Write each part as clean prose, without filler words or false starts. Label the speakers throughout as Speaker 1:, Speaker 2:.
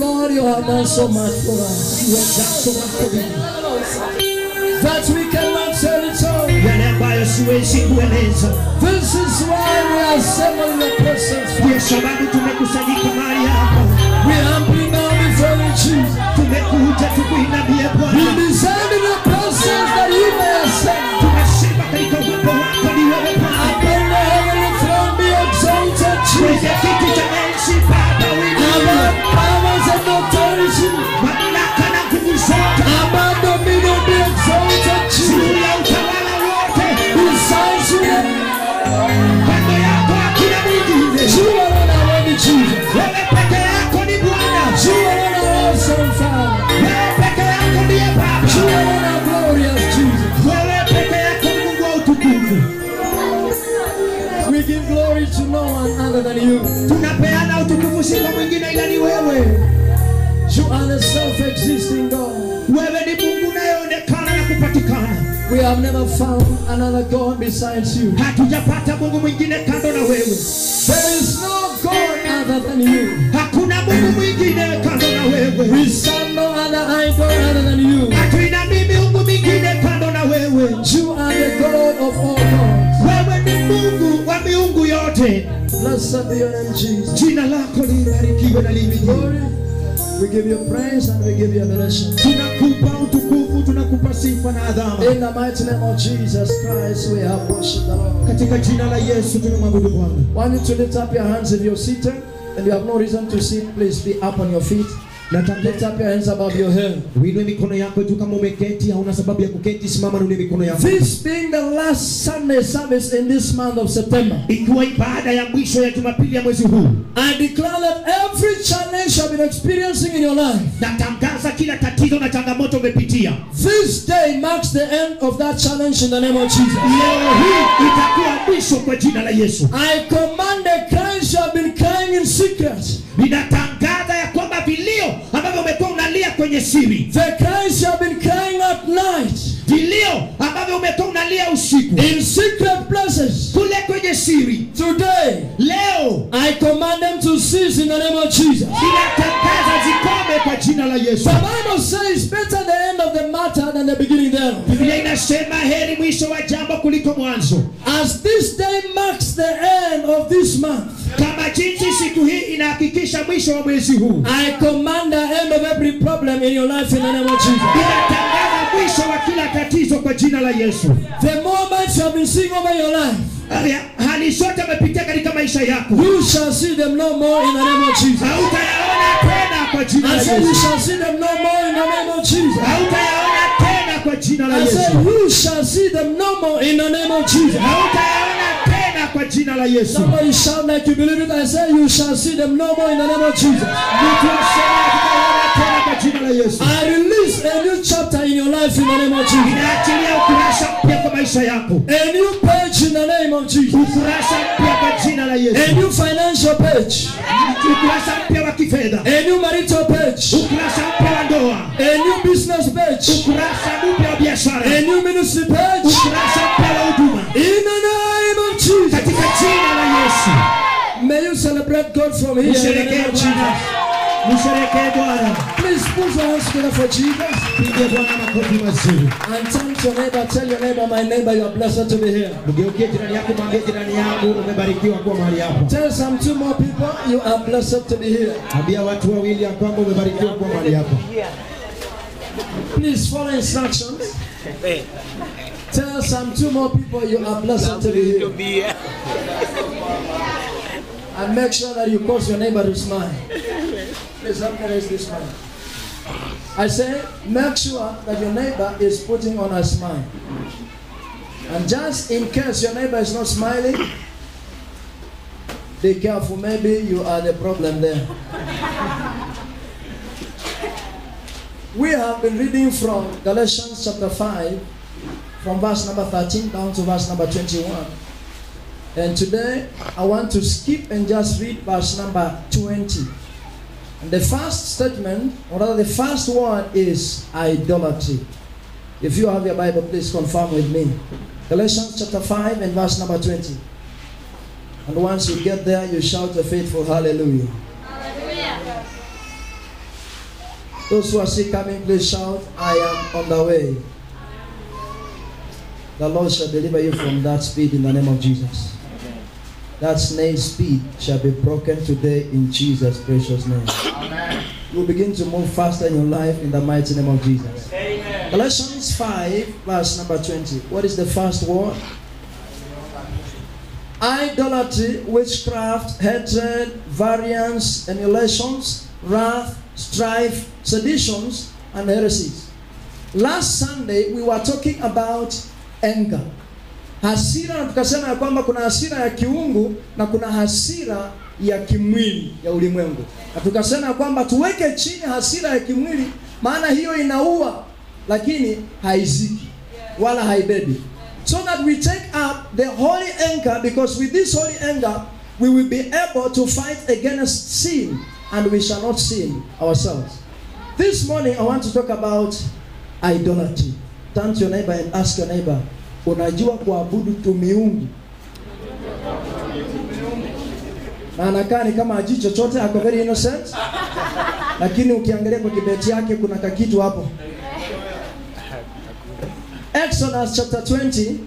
Speaker 1: Lord, you have done so much for us.
Speaker 2: You have done so much for me.
Speaker 1: That we cannot tell it all.
Speaker 2: Yale ambayo siwezi kueleza.
Speaker 1: This is why we are assembled in your presence.
Speaker 2: Kwa sababu tumekusanyika mahali hapa.
Speaker 1: We humbly bow before you, Jesus.
Speaker 2: Tumekuja tukuinamie Bwana.
Speaker 1: We desire in your presence that you may ascend.
Speaker 2: Tunasema katika uwepo wako ni wewe Bwana.
Speaker 1: Upon the heavenly throne be exalted,
Speaker 2: Kwenye
Speaker 1: Jesus.
Speaker 2: kiti cha enzi Baba
Speaker 1: Above powers and authority.
Speaker 2: mamlaka na nguvu zote.
Speaker 1: Above dominion be exalted,
Speaker 2: Juu
Speaker 1: Jesus.
Speaker 2: ya utawala wote.
Speaker 1: Besides you,
Speaker 2: Kando yako hakuna mwingine.
Speaker 1: you alone are worthy, Jesus.
Speaker 2: Wewe peke yako ni Bwana.
Speaker 1: You alone are awesome, Father.
Speaker 2: Wewe peke yako ndiye Baba.
Speaker 1: You alone are glorious, Jesus.
Speaker 2: Wewe peke yako ni Mungu wa utukufu.
Speaker 1: We give glory to no one other than you.
Speaker 2: Tunapeana utukufu si kwa mwingine ila ni wewe.
Speaker 1: You are the self-existing God.
Speaker 2: Wewe ni Mungu unayeonekana na kupatikana.
Speaker 1: We have never found another God besides you.
Speaker 2: Hatujapata Mungu mwingine kando na wewe.
Speaker 1: There is no God other than you.
Speaker 2: Hakuna Mungu mwingine kando na wewe.
Speaker 1: We serve no other idol other than you.
Speaker 2: Hatuinamii miungu mingine kando na wewe.
Speaker 1: You are the God of all gods.
Speaker 2: Wewe ni Mungu wa miungu yote.
Speaker 1: Blessed be your name, Jesus.
Speaker 2: Jina lako libarikiwe na libarikiwe.
Speaker 1: Glory. We give you praise and we give you adoration.
Speaker 2: Tunakupa utukufu, tunakupa sifa na adhama.
Speaker 1: In the mighty name of Jesus Christ, we have worshiped the Lord.
Speaker 2: Katika jina la Yesu tunamwabudu Bwana.
Speaker 1: Want you to lift up your hands if you're seated and you have no reason to sit. Please be up on your feet. Lift up your hands above your head.
Speaker 2: Uinue mikono yako juu kama umeketi, hauna sababu ya kuketi, simama na uinue mikono yako.
Speaker 1: This being the last Sunday service in this month of September,
Speaker 2: Ikiwa ibada ya mwisho ya Jumapili ya mwezi huu,
Speaker 1: I declare that every challenge you have been experiencing in your life,
Speaker 2: natangaza kila tatizo na changamoto umepitia.
Speaker 1: this day marks the end of that challenge in the name of Jesus.
Speaker 2: Leo hii itakuwa mwisho kwa jina la Yesu.
Speaker 1: I command the cries you have been crying in secret,
Speaker 2: Ninatangaza ya kwamba vilio ambavyo umekuwa unalia kwenye siri,
Speaker 1: the cries you have been crying at night,
Speaker 2: vilio ambavyo umekuwa unalia usiku,
Speaker 1: in secret places,
Speaker 2: kule kwenye siri,
Speaker 1: today
Speaker 2: leo
Speaker 1: I command them to cease in the name of Jesus.
Speaker 2: ninatangaza zikome kwa jina la Yesu.
Speaker 1: The Bible says better the end of the matter than the beginning thereof.
Speaker 2: Biblia inasema heri mwisho wa jambo kuliko mwanzo.
Speaker 1: As this day marks the end of this month,
Speaker 2: Kama jinsi siku hii inahakikisha mwisho wa mwezi huu,
Speaker 1: I command the end of every problem in your life in the name of Jesus.
Speaker 2: ninatangaza mwisho wa kila tatizo kwa jina la Yesu.
Speaker 1: The moments you have been seeing over your life,
Speaker 2: Hali zote umepitia katika maisha yako,
Speaker 1: you shall see them no more in the name of Jesus.
Speaker 2: hautayaona tena kwa jina la
Speaker 1: I said you
Speaker 2: Yesu.
Speaker 1: shall see them no more in the name of Jesus.
Speaker 2: Hautayaona tena kwa jina la
Speaker 1: I said
Speaker 2: Yesu.
Speaker 1: you shall see them no more in the name of Jesus.
Speaker 2: Hautayaona tena kwa jina la Yesu.
Speaker 1: Somebody shout like you believe it. I said you shall see them no more in the name of Jesus.
Speaker 2: Mtu asema hatutayaona tena kwa jina la Yesu.
Speaker 1: I release a new chapter in your life in the name of Jesus.
Speaker 2: Ninaachilia ukurasa mpya kwa maisha yako.
Speaker 1: A new page in the name of Jesus.
Speaker 2: Ukurasa mpya kwa jina la Yesu.
Speaker 1: A new financial page.
Speaker 2: Ukurasa mpya wa kifedha.
Speaker 1: A new marital page.
Speaker 2: Ukurasa mpya wa ndoa.
Speaker 1: A new business page.
Speaker 2: Ukurasa mpya wa biashara.
Speaker 1: A new ministry page.
Speaker 2: Ukurasa mpya wa huduma.
Speaker 1: In the name of Jesus.
Speaker 2: Katika jina la Yesu.
Speaker 1: May you celebrate God from here in the name
Speaker 2: Msherekee
Speaker 1: of
Speaker 2: Bwana.
Speaker 1: Jesus.
Speaker 2: Msherekee Bwana.
Speaker 1: Please put your hands together for Jesus.
Speaker 2: Piga Bwana makofi mazuri.
Speaker 1: And turn to your neighbor. Tell your neighbor, my neighbor, you are blessed to be here.
Speaker 2: Mgeukie jirani yako, mwambie jirani yangu umebarikiwa kuwa mahali hapa.
Speaker 1: Tell some two more people, you are blessed to be here.
Speaker 2: Ambia watu wawili ya kwamba umebarikiwa kuwa mahali hapa.
Speaker 1: Please follow instructions. Tell some two more people, you are blessed to be here. And make sure that you cause your neighbor to smile. Please help me raise this man. I say, make sure that your neighbor is putting on a smile. And just in case your neighbor is not smiling, be careful, maybe you are the problem there. We have been reading from Galatians chapter 5, from verse number 13 down to verse number 21. And today, I want to skip and just read verse number 20. And the first statement, or rather the first one, is idolatry. If you have your Bible, please confirm with me. Galatians chapter 5 and verse number 20. And once you get there, you shout a faithful hallelujah.
Speaker 3: Hallelujah.
Speaker 1: Those who are still coming, please shout, I am on the way. The Lord shall deliver you from that speed in the name of Jesus. That snail speed shall be broken today in Jesus' precious name.
Speaker 3: Amen.
Speaker 1: You will begin to move faster in your life in the mighty name of Jesus.
Speaker 3: Amen.
Speaker 1: Galatians 5, verse number 20. What is the first word? Idolatry, witchcraft, hatred, variance, emulations, wrath, strife, seditions, and heresies. Last Sunday we were talking about anger. Hasira, na tukasema ya kwamba kuna hasira ya kiungu na kuna hasira ya kimwili ya ulimwengu. Na tukasema ya kwamba tuweke chini hasira ya kimwili, maana hiyo inaua lakini haiziki wala haibebi. So that we take up the holy anger, because with this holy anger we will be able to fight against sin and we shall not sin ourselves. This morning I want to talk about idolatry. Turn to your neighbor and ask your neighbor, unajua kuabudu tu miungu? Na anakaa ni kama ajui chochote, ako very innocent. Lakini ukiangalia kwa kibeti yake kuna kakitu hapo. Exodus chapter 20.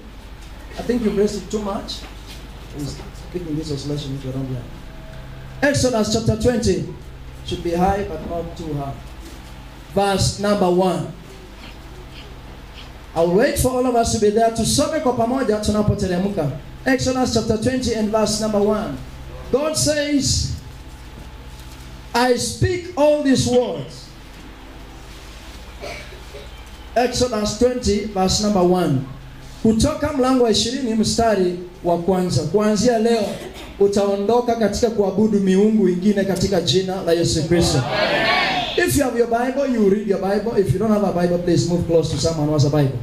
Speaker 1: I think you raised it too much. I'm speaking this oscillation into around here. Exodus chapter 20 should be high but not too high. Verse number 1. I'll wait for all of us to be there. Tusome kwa pamoja tunapoteremka. Exodus chapter 20 and verse number 1. God says, I speak all these words. Exodus 20 verse number 1. Kutoka mlango wa 20 mstari wa kwanza. Kuanzia leo utaondoka katika kuabudu miungu ingine katika jina la Yesu Kristo. If you have your Bible, you read your Bible. If you don't have a Bible, please move close to someone who has a Bible.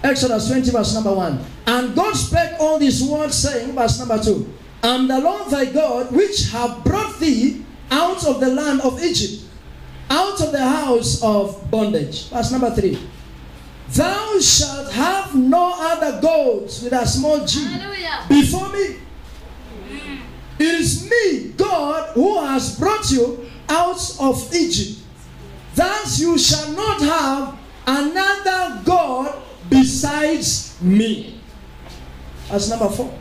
Speaker 1: Exodus 20 verse number 1. And God spake all these words, saying, verse number 2, I am the Lord thy God, which have brought thee out of the land of Egypt, out of the house of bondage. Verse number 3. Thou shalt have no other gods with a small g before me. It is me, God, who has brought you out of Egypt. Thus you shall not have another God besides me. That's number 4.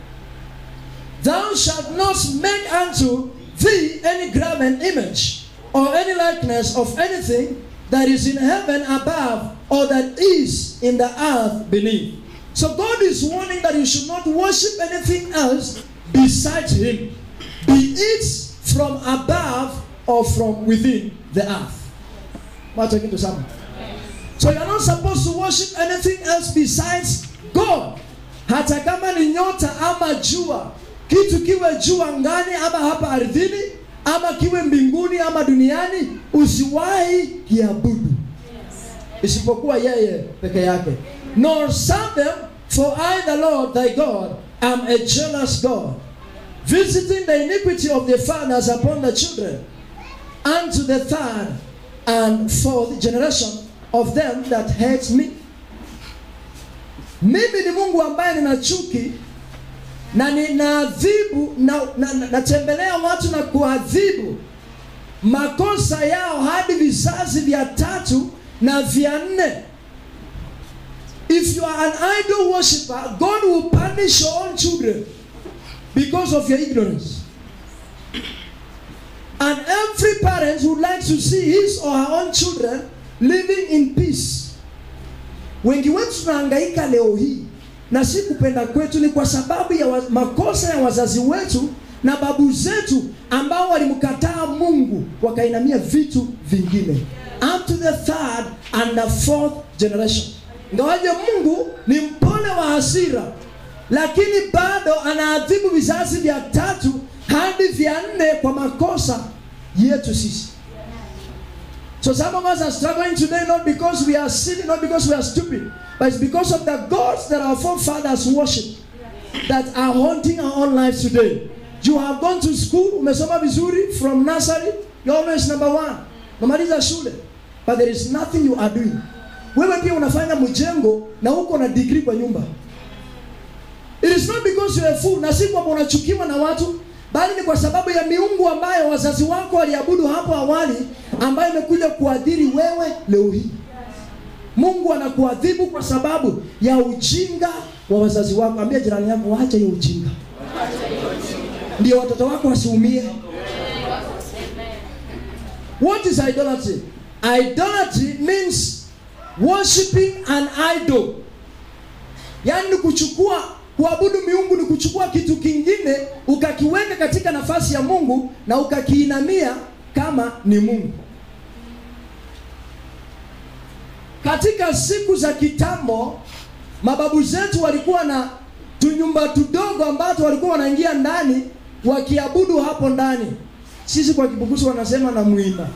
Speaker 1: Thou shalt not make unto thee any graven image, or any likeness of anything that is in heaven above, or that is in the earth beneath. So God is warning that you should not worship anything else besides Him, be it from above or from within the earth. Am I talking to someone? So you are not supposed to worship anything else besides God. Hata kama ni nyota ama jua, kitu kiwe juu angani ama hapa ardhini, ama kiwe mbinguni ama duniani, usiwahi kiabudu isipokuwa yeye peke yake. Nor serve them, for I the Lord thy God am a jealous God, visiting the iniquity of the fathers upon the children, unto the third and fourth generation of them that hate me. Mimi ni Mungu ambaye nina chuki na ninaadhibu natembelea watu na kuadhibu makosa yao hadi vizazi vya 3 na vya 4. If you are an idol worshiper, God will punish your own children because of your ignorance. And every parent would like to see his or her own children living in peace. Wengi wetu tunahangaika leo hii, na si kupenda kwetu, ni kwa sababu ya makosa ya wazazi wetu na babu zetu ambao walimkataa Mungu wakainamia vitu vingine. Up to the 3rd and the 4th generation. Ngawaje Mungu ni mpole wa hasira, lakini bado anaadhibu vizazi vya 3 hadi vya 4 kwa makosa yetu sisi. So some of us are struggling today not because we are sinning, not because we are stupid, but it's because of the gods that our forefathers worship that are haunting our own lives today. You have gone to school, umesoma vizuri from nursery, you're always number 1. Umemaliza shule, but there is nothing you are doing. Wewe pia unafanya mjengo na uko na degree kwa nyumba. It is not because you are a fool, na si kwamba unachukiwa na watu, bali ni kwa sababu ya miungu ambayo wazazi wako waliabudu hapo awali, ambayo imekuja kuadhiri wewe leo hii. Mungu anakuadhibu kwa sababu ya ujinga wa wazazi wako. Ambia jirani yako, waache hiyo ujinga, ndio watoto wako wasiumie. What is idolatry? Idolatry means worshiping an idol. Yaani kuabudu miungu ni kuchukua kitu kingine ukakiweka katika nafasi ya Mungu na ukakiinamia kama ni Mungu. Katika siku za kitambo, mababu zetu walikuwa na tunyumba tudogo ambazo walikuwa wanaingia ndani wakiabudu hapo ndani. Sisi kwa Kibukusu wanasema na muima.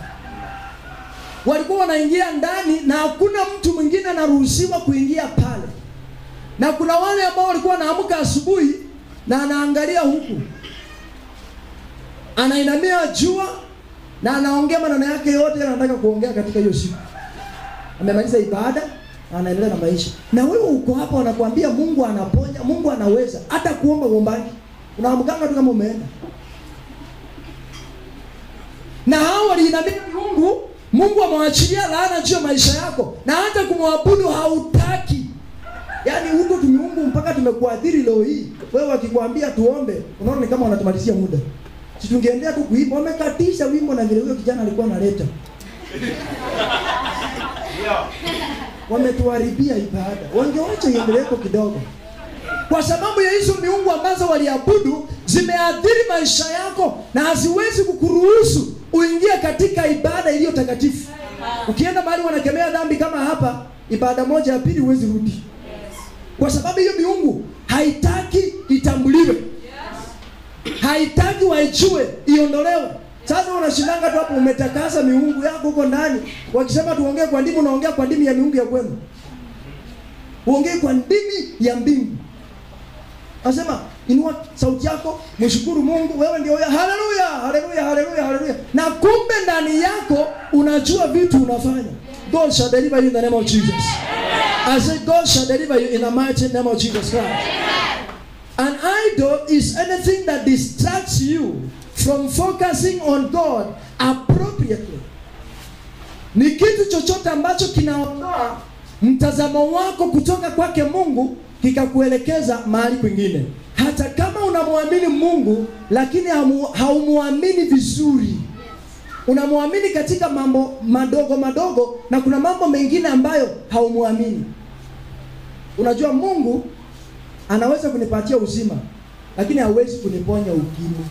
Speaker 1: Walikuwa wanaingia ndani na hakuna mtu mwingine anaruhusiwa kuingia pale. Na kuna wale ambao walikuwa wanaamka asubuhi na anaangalia huku, anainamia jua na anaongea maneno yake yote anataka kuongea katika hiyo siku. Amemaliza ibada, anaendelea na maisha. Na wewe uko hapa wanakuambia Mungu anaponya, Mungu anaweza, hata kuomba uombaji. Unaamkanga tu kama umeenda. Na hao waliinamia Mungu, Mungu amewaachilia laana juu ya maisha yako. Na hata kumwabudu hautaki. Yaani huko tumiungu mpaka tumekuadhiri leo hii. Wewe wakikwambia tuombe, unaona ni kama wanatumalizia muda. Si tungeendea tu kuimba, wamekatisha wimbo na vile huyo kijana alikuwa analeta. Wametuharibia ibada. Wangeacha iendelee kidogo. Kwa sababu ya hizo miungu ambazo waliabudu zimeadhiri maisha yako na haziwezi kukuruhusu uingie katika ibada iliyo takatifu. Ukienda mahali wanakemea dhambi kama hapa, ibada moja ya pili huwezi rudi. Kwa sababu hiyo miungu haitaki itambuliwe. Haitaki waijue, iondolewe. Sasa unashindanga tu hapo umetakasa miungu yako huko ndani. Wakisema tuongee kwa ndimi, unaongea kwa ndimi ya miungu ya kwenu. Uongee kwa ndimi ya mbingu. Anasema inua sauti yako, mshukuru Mungu, wewe ndio haleluya, haleluya, haleluya, haleluya. Na kumbe ndani yako unajua vitu unafanya. God shall deliver you in the name of Jesus. I said God shall deliver you in the mighty name of Jesus Christ. An idol is anything that distracts you from focusing on God appropriately. Ni kitu chochote ambacho kinaondoa mtazamo wako kutoka kwake Mungu kikakuelekeza mahali kwingine. Hata kama unamwamini Mungu lakini haumuamini vizuri. Unamwamini katika mambo madogo madogo na kuna mambo mengine ambayo haumuamini. Unajua Mungu anaweza kunipatia uzima lakini hawezi kuniponya ukimwi.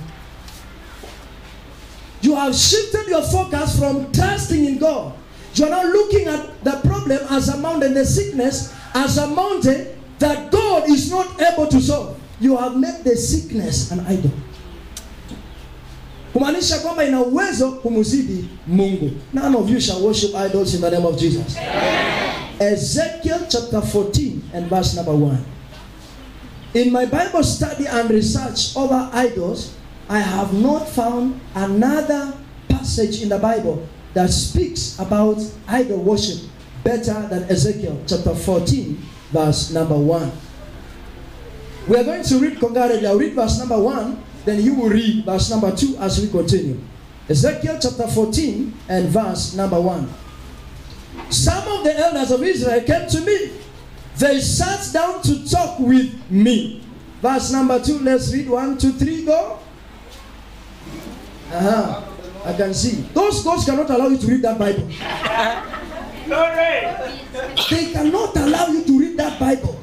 Speaker 1: You have shifted your focus from trusting in God. You are now looking at the problem as a mountain, the sickness as a mountain that God is not able to solve. You have made the sickness an idol. Kumaanisha kwamba ina uwezo kumzidi Mungu. None of you shall worship idols in the name of Jesus. Amen. Ezekiel chapter 14 and verse number 1. In my Bible study and research over idols, I have not found another passage in the Bible that speaks about idol worship better than Ezekiel chapter 14 verse number 1. We are going to read concurrently. I'll read verse number 1, then you will read verse number 2 as we continue. Ezekiel chapter 14 and verse number 1. Some of the elders of Israel came to me. They sat down to talk with me. Verse number 2, let's read 1, 2, 3, go. I can see. Those gods cannot allow you to read that Bible. They cannot allow you to read that Bible.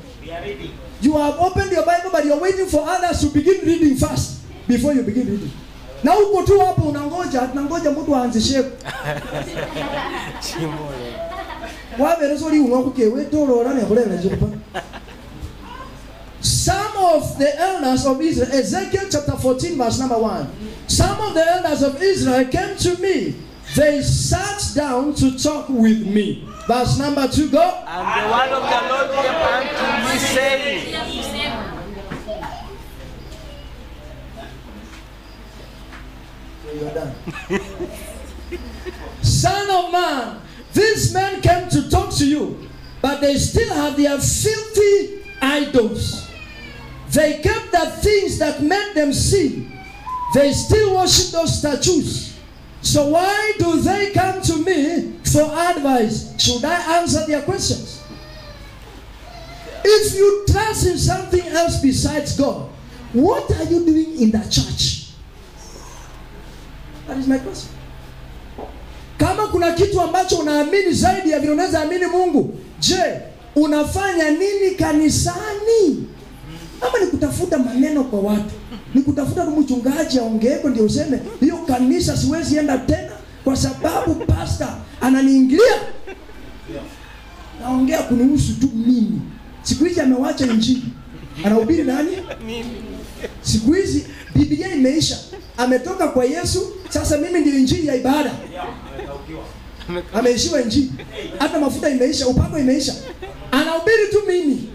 Speaker 1: You have opened your Bible but you're waiting for others to begin reading first before you begin reading. Na uko tu hapo unangoja mtu aanzishe. Some of the elders of Israel, Ezekiel chapter 14 verse number 1. Some of the elders of Israel came to me. They sat down to talk with me. Verse number 2, go.
Speaker 3: And the word of the Lord came unto me, saying.
Speaker 1: You are done. Son of man, these men came to talk to you, but they still have their filthy idols. They kept the things that made them sin. They still worship those statues. So why do they come to me for advice? Should I answer their questions? If you trust in something else besides God, what are you doing in the church? That is my question. Kama kuna kitu ambacho unaamini zaidi ya vile unaweza amini Mungu, je, unafanya nini kanisani? Ama ni kutafuta maneno kwa watu? Ni kutafuta mchungaji aongeeko ndio useme hiyo kanisa siwezi enda tena kwa sababu pastor ananiingilia? Naongea kunihusu tu mimi. Siku hizi amewacha injili. Anahubiri nani? Siku hizi Biblia imeisha. Ametoka kwa Yesu, sasa mimi ndio injili ya ibada. Ameishiwa injili. Hata mafuta imeisha, upako imeisha. Anahubiri tu mimi.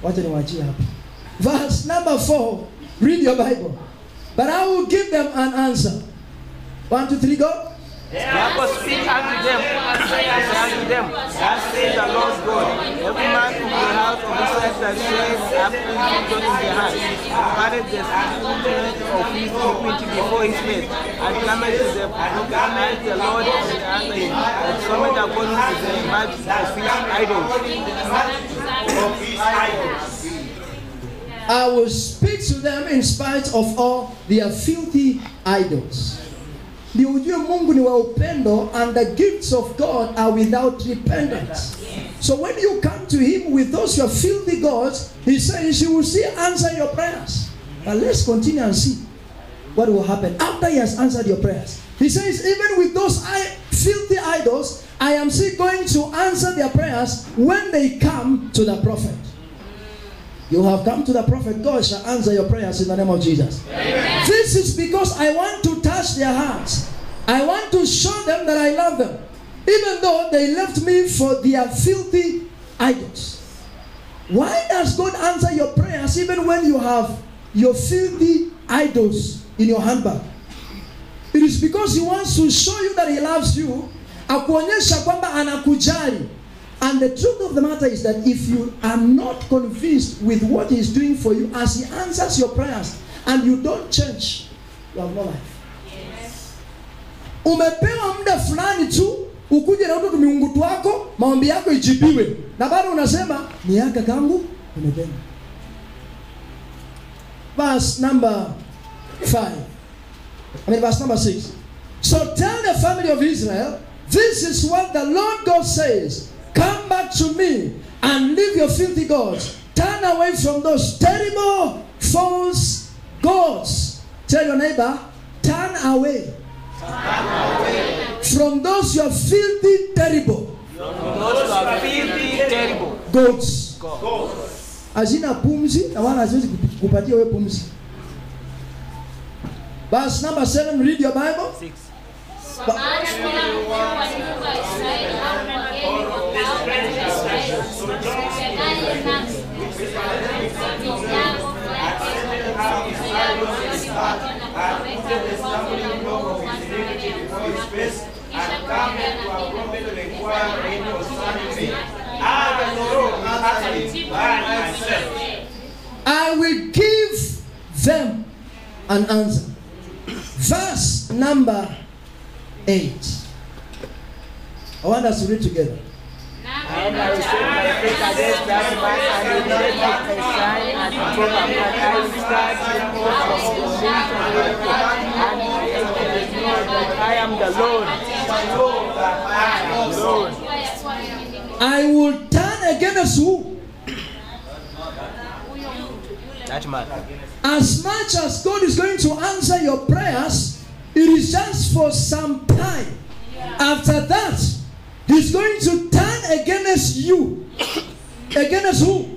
Speaker 1: Wacha niwaachie hapa. Verse number 4. Read your Bible. But I will give them an answer. 1, 2, 3, go.
Speaker 3: Therefore speak unto them, and say unto them, thus says the Lord God, every man from the house of Israel that says, after children in their hands, parted the children of his iniquity before his face, and cometh to the proclaim the Lord and answer him, and comment according to the image of his idols.
Speaker 1: I will speak to them in spite of all their filthy idols. Ndio ujue Mungu ni wa upendo, and the gifts of God are without repentance. So when you come to him with those your filthy gods, he says he will still answer your prayers. But let's continue and see what will happen after he has answered your prayers. He says even with those filthy idols, I am still going to answer their prayers when they come to the prophet. You have come to the prophet, God shall answer your prayers in the name of Jesus. Amen. This is because I want to touch their hearts. I want to show them that I love them, even though they left me for their filthy idols. Why does God answer your prayers even when you have your filthy idols in your handbag? It is because he wants to show you that he loves you, akuonyesha kwamba anakujali. And the truth of the matter is that if you are not convinced with what he is doing for you as he answers your prayers and you don't change, you have no life. Yes. Umepewa muda fulani tu ukuje na utoto miungu wako, maombi yako ijibiwe, na bado unasema ni yaka kangu umependa. Verse number 6. So tell the family of Israel, this is what the Lord God says. Come back to me and leave your filthy gods. Turn away from those terrible false gods. Tell your neighbor, turn away. From those your filthy, terrible. Gods. Hazina pumzi na wala haziwezi kupatia wewe pumzi. Verse number 7, read your Bible. 6. I will give them an answer. Verse number 8. I want us to read together.
Speaker 3: And I will set my face against that man, and will make it a sign and a program, and I will start the course of the nation, and that I am the Lord.
Speaker 1: I will turn against who?
Speaker 3: That man.
Speaker 1: As much as God is going to answer your prayers, it is just for some time. After that, he's going to turn against you. Against who?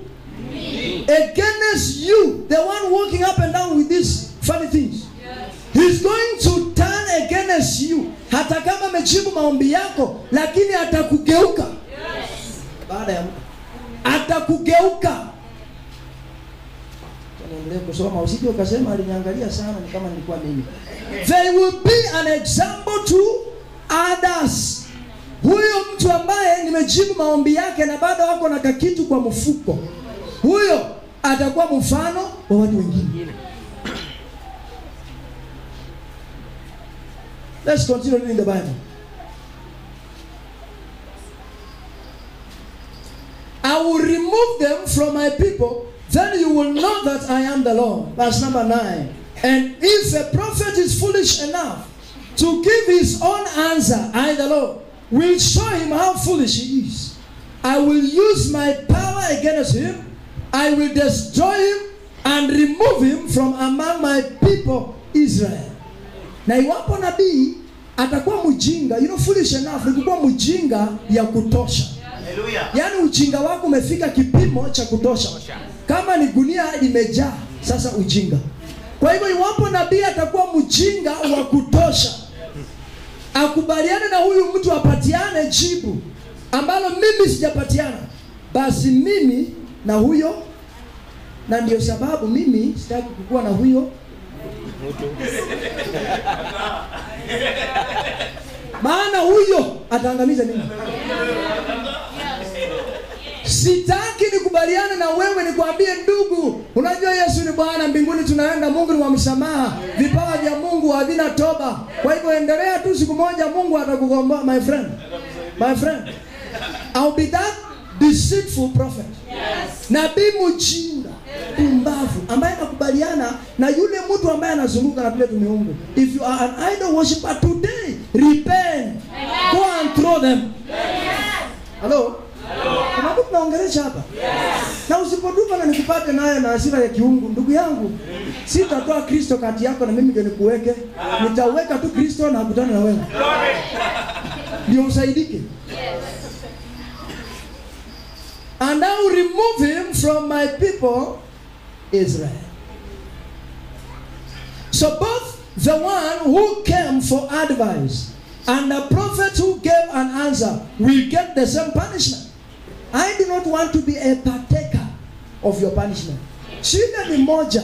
Speaker 1: Me. Against you. The one walking up and down with these funny things. Yes. He's going to turn against you. Hata kama amejibu maombi yako, lakini atakugeuka. Yes. Baada ya atakugeuka. Kusoma usije ukasema aliniangalia sana ni kama nilikuwa mimi. They will be an example to others. Huyo mtu ambaye nimejibu maombi yake na bado wako na kakitu kwa mfuko, huyo atakuwa mfano wa watu wengine. Let's continue reading the Bible. I will remove them from my people, then you will know that I am the Lord. Verse number 9. And if a prophet is foolish enough to give his own answer, I, the Lord, will show him how foolish he is. I will use my power against him. I will destroy him and remove him from among my people Israel. Na iwapo nabii atakuwa mjinga, foolish enough ni kuwa mjinga ya kutosha. Yaani ujinga wako umefika kipimo cha kutosha. Kama ni gunia imejaa, sasa ujinga. Kwa hivyo iwapo nabii atakuwa mjinga wa kutosha, akubaliane na huyu mtu apatiane jibu ambalo mimi sijapatiana, basi mimi na huyo, na ndio sababu mimi sitaki kukua na huyo mtu. Maana huyo ataangamiza mimi. Sitaki nikubaliane na wewe nikwambie ndugu, unajua Yesu ni Bwana, mbinguni tunaenda, Mungu ni wa msamaha, vipawa vya Mungu havina toba. Kwa hivyo endelea tu, siku moja Mungu atakukomboa. My friend, I'll be that deceitful prophet. Yes. Nabii mjinga, pumbavu, ambaye anakubaliana na yule mtu ambaye anazunguka na vile miungu. If you are an idol worshiper today, repent. Amen. Go and throw them. Yes. Hello? Kuna mtu naongelesha hapa. Yes. Na usipotupa na nikupate naye na hasira ya kiungu, ndugu yangu, sitatoa Kristo kati yako na mimi ndio nikuweke. Nitaweka tu Kristo na akutane na wewe. Ndio usaidike. Yes. And I will remove him from my people Israel. So both the one who came for advice and the prophet who gave an answer will get the same punishment. I do not want to be a partaker of your punishment. Shida ni moja.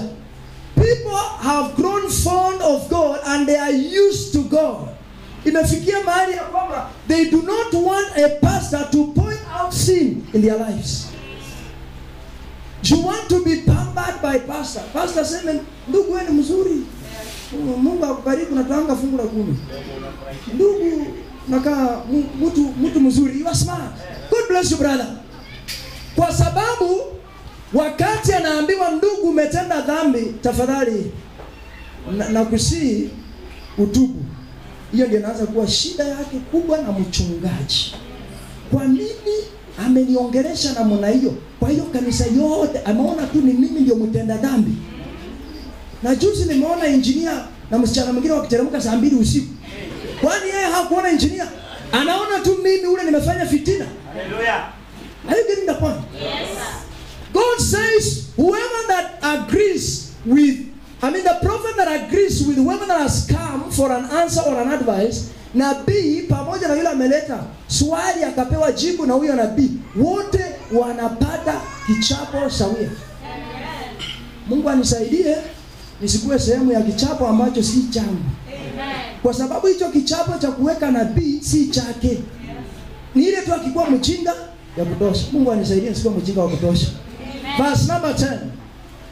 Speaker 1: People have grown fond of God and they are used to God. Imefikia mahali ya kwamba they do not want a pastor to point out sin in their lives. You want to be pampered by pastor. Pastor sema ndugu wewe ni mzuri. Mungu akubariki, unatoanga fungu la 10. Ndugu nakaa mtu mzuri. You are smart. God bless you brother. Kwa sababu wakati anaambiwa ndugu umetenda dhambi, tafadhali na kusii utubu. Hiyo ndio inaanza kuwa shida yake kubwa na mchungaji. Kwa nini ameniongelesha na mwana hiyo? Kwa hiyo kanisa yote ameona tu ni mimi ndio mtenda dhambi. Na juzi nimeona engineer na msichana mwingine wakiteremka saa 2 usiku. Kwani yeye hakuona engineer? Anaona tu mimi ule nimefanya fitina. Hallelujah. Are you getting the point? Yes. God says whoever that agrees with, the prophet that agrees with whoever that has come for an answer or an advice, nabii pamoja na yule ameleta swali akapewa jibu na huyo nabii, wote wanapata kichapo sawia. Mungu anisaidie nisikuwe sehemu ya kichapo ambacho si changu. Kwa sababu hicho kichapo cha kuweka nabii si chake. Ni ile tu akikuwa mjinga ya kutosha. Mungu anisaidie nisikuwe mjinga wa kutosha. Verse number 10.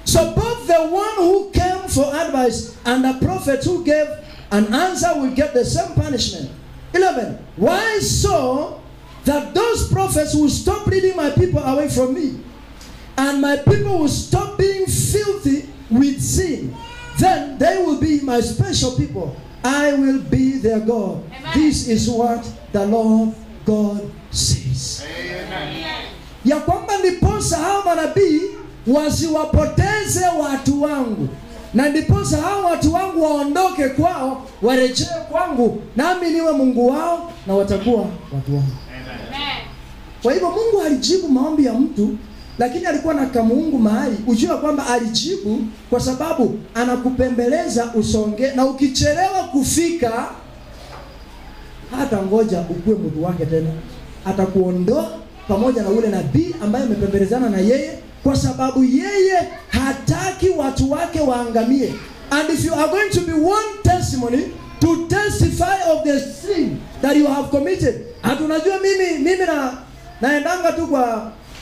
Speaker 1: So both the one who came for advice and the prophet who gave an answer will get the same punishment. 11. Why so that those prophets will stop leading my people away from me, and my people will stop being filthy with sin. Then they will be my special people. I will be their God. Amen. This is what the Lord God says. Amen. Ya kwamba ndiposa hao manabii wasiwapoteze watu wangu, na ndiposa hao watu wangu waondoke kwao warejee kwangu, nami niwe Mungu wao na watakuwa watu wangu. Amen. Kwa hivyo Mungu alijibu maombi ya mtu, lakini alikuwa na kamungu mahali. Ujua kwamba alijibu kwa sababu anakupembeleza usonge, na ukichelewa kufika hata ngoja ukue mtu wake tena. Atakuondoa pamoja na ule nabii ambaye amepembelezana na yeye, kwa sababu yeye hataki watu wake waangamie. And if you are going to be one testimony to testify of the sin that you have committed. Hatunajua mimi naendanga tu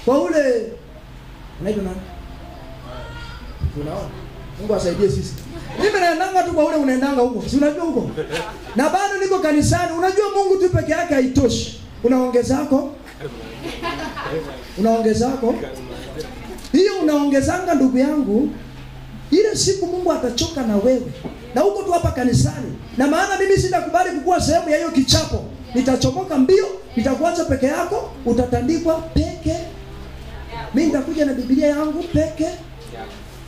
Speaker 1: kwa ule unaitwa nani? Tunaona. Mungu asaidie sisi. Mimi naendanga tu kwa ule unaendanga huko. Si unajua huko? Na bado niko kanisani. Unajua Mungu tu peke yake haitoshi. Unaongezako. Hiyo unaongezanga ndugu yangu. Ile siku Mungu atachoka na wewe. Na huko tu hapa kanisani. Na maana mimi sitakubali kukuwa sehemu ya hiyo kichapo. Nitachomoka mbio, nitakuacha peke yako, utatandikwa peke. Mimi nitakuja na Biblia yangu peke.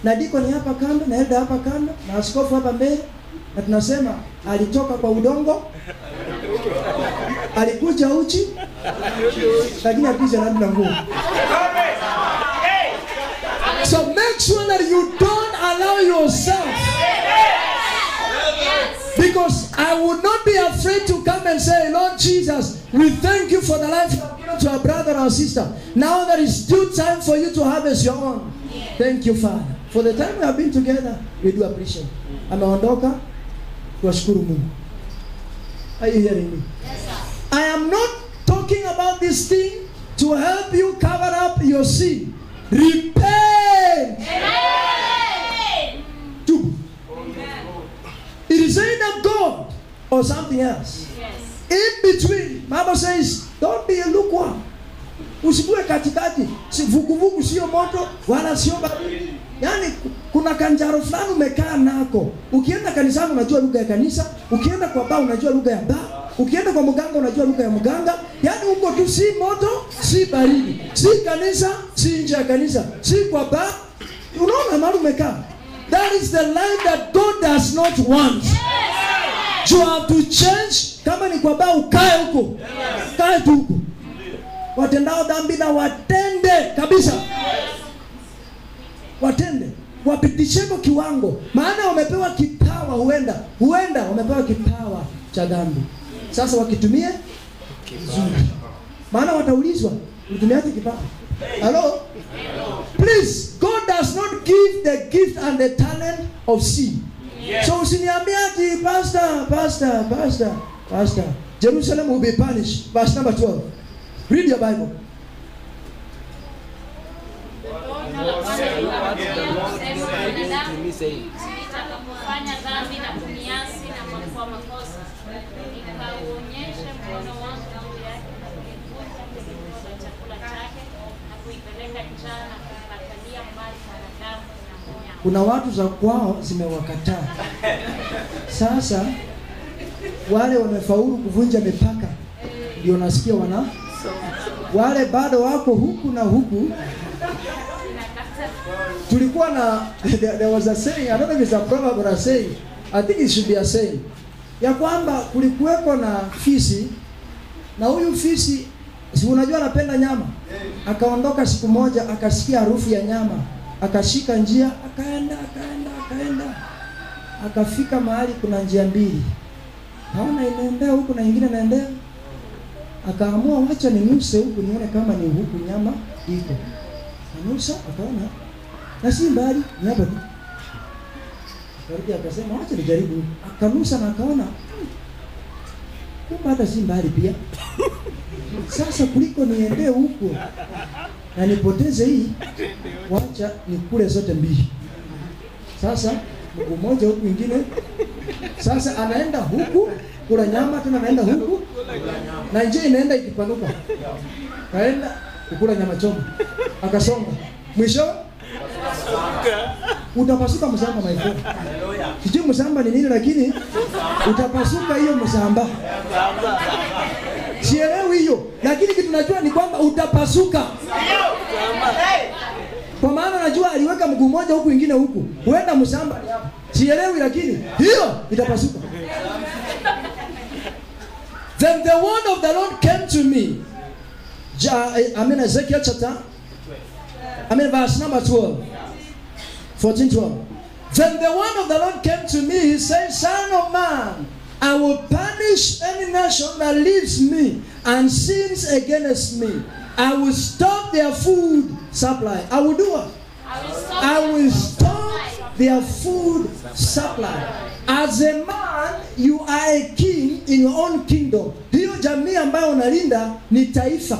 Speaker 1: Na diko ni hapa kando, na elda hapa kando, na askofu hapa mbele. Na tunasema alitoka kwa udongo. Alikuja uchi. Lakini alikuja na nguvu. So make sure that you don't allow yourself. Because I would not be afraid to come and say, Lord Jesus, we thank you for the life you have given to our brother or sister. Now there is due time for you to harvest your own. Thank you, Father. For the time we have been together, we do appreciate. Ameondoka, tuwashukuru Mungu. Are you hearing me? Yes, sir. I am not talking about this thing to help you cover up your sin. Repent. Amen. It is either God or something else. Yes. In between, Bible says, don't be a lukewarm. Usikue katikati. Si vuguvugu sio moto wala sio baridi. Yaani kuna kanjaro fulani umekaa nako. Ukienda kanisani unajua lugha ya kanisa, ukienda kwa baa unajua lugha ya baa, ukienda kwa mganga unajua lugha ya mganga. Yaani uko tu si moto, si baridi, si kanisa, si nje ya kanisa, si kwa baa. Unaona mahali umekaa. That is the life that God does not want. Yes. You have to change. Kama ni kwa baa ukae huko. Kae tu huko. Watendao dhambi na watende kabisa. Watende. Wapitisheko kiwango. Maana wamepewa kipawa huenda wamepewa kipawa cha dhambi. Sasa wakitumie vizuri. Maana wataulizwa, utumiaje kipawa? Hello? Please, God does not give the gift and the talent of sin. Yes. So usiniambie ati pastor, Jerusalem will be punished. Verse number 12. Read your Bible.
Speaker 4: Nitakapofanya dhambi na kuniasi na kwa makosa, nikaonyeshe mkono wangu juu yake na kuifuta kile chakula chake na kuipeleka njaa na kuikatalia mbali wanadamu na mnyama.
Speaker 1: Kuna watu za kwao zimewakataa. Sasa wale wamefaulu kuvunja mipaka ndio nasikia wale bado wako huku na huku. Tulikuwa na there was a saying, I don't know if it's a proverb or a saying, I think it should be a saying, ya kwamba kulikuweko na fisi, na huyu fisi si unajua anapenda nyama. Akaondoka siku moja akasikia harufu ya nyama, akashika njia akaenda akafika mahali kuna njia mbili, haona inaendea huku na nyingine inaendea. Akaamua wacha ninuse huku nione kama ni huku nyama iko. Anusa akaona na si mbali ni hapa tu. Akarudi akasema wacha nijaribu. Akanusa na akaona kumbe hata si mbali pia. Sasa kuliko niende huku na nipoteze hii, wacha nikule zote mbili. Sasa mguu mmoja huku mwingine. Sasa anaenda huku kula nyama, tena anaenda huku na njia inaenda ikipanuka. Kaenda kukula nyama choma. Akasonga. Mwisho utapasuka msamba my friend. Sijui msamba ni nini lakini utapasuka hiyo msamba. Sielewi hiyo, lakini kitu najua ni kwamba utapasuka. Kwa maana najua aliweka mguu mmoja huku mwingine huku. Huenda msamba ni hapa. Sielewi lakini hiyo itapasuka. Then the word of the Lord came to me. Ezekiel chapter, verse number 12. 14:12. Then the word of the Lord came to me. He said, Son of man, I will punish any nation that leaves me and sins against me. I will stop their food supply. I will do what? I will stop their food supply. As a man, you are a king in your own kingdom. Hiyo jamii ambayo unalinda ni taifa.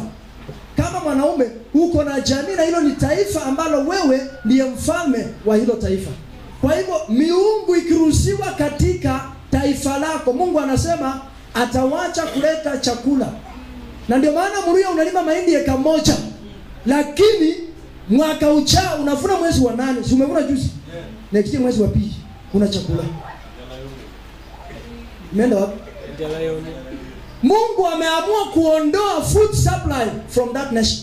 Speaker 1: Kama mwanaume uko na jamii na hilo ni taifa ambalo wewe ndiye mfalme wa hilo taifa. Kwa hivyo miungu ikiruhusiwa katika taifa lako, Mungu anasema atawacha kuleta chakula. Na ndio maana Mluya unalima mahindi eka moja, lakini mwaka ujao unavuna mwezi wa 8. Si umevuna juzi? Next year mwezi wa 2 kuna chakula. Imeenda wapi? Mungu ameamua kuondoa food supply from that nation.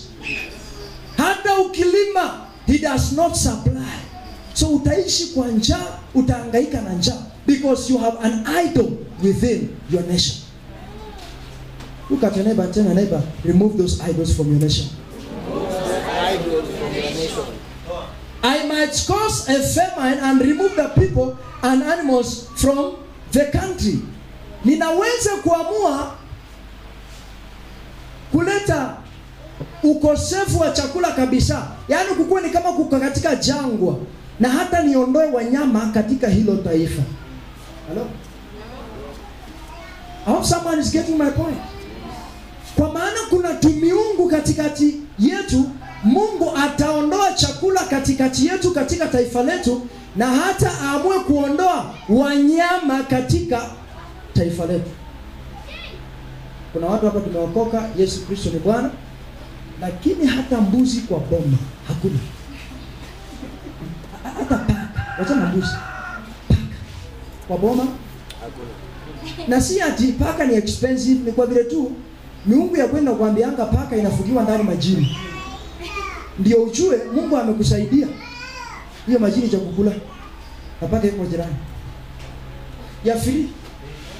Speaker 1: Hata ukilima, he does not supply. So utaishi kwa njaa, utahangaika na njaa because you have an idol within your nation. Look at your neighbor and tell your neighbor, remove those idols from your nation. I might cause a famine and remove the people and animals from the country. Ninaweza kuamua kuleta ukosefu wa chakula kabisa. Yaani kukua ni kama kuka katika jangwa. Na hata niondoe wanyama katika hilo taifa. Hello? I hope someone is getting my point. Kwa maana kuna tumiungu katikati yetu, Mungu ataondoa chakula katikati yetu katika taifa letu, na hata aamue kuondoa wanyama katika taifa letu. Kuna watu hapa tumeokoka, Yesu Kristo ni Bwana, lakini hata mbuzi kwa boma hakuna. Hata paka, wacha mbuzi. Paka kwa boma hakuna. Na si ati paka ni expensive, ni kwa vile tu miungu ya kwenda kuambianga paka inafugiwa ndani majini. Ndio ujue Mungu amekusaidia. Hiyo majini cha kukula. Na paka iko jirani. Ya free.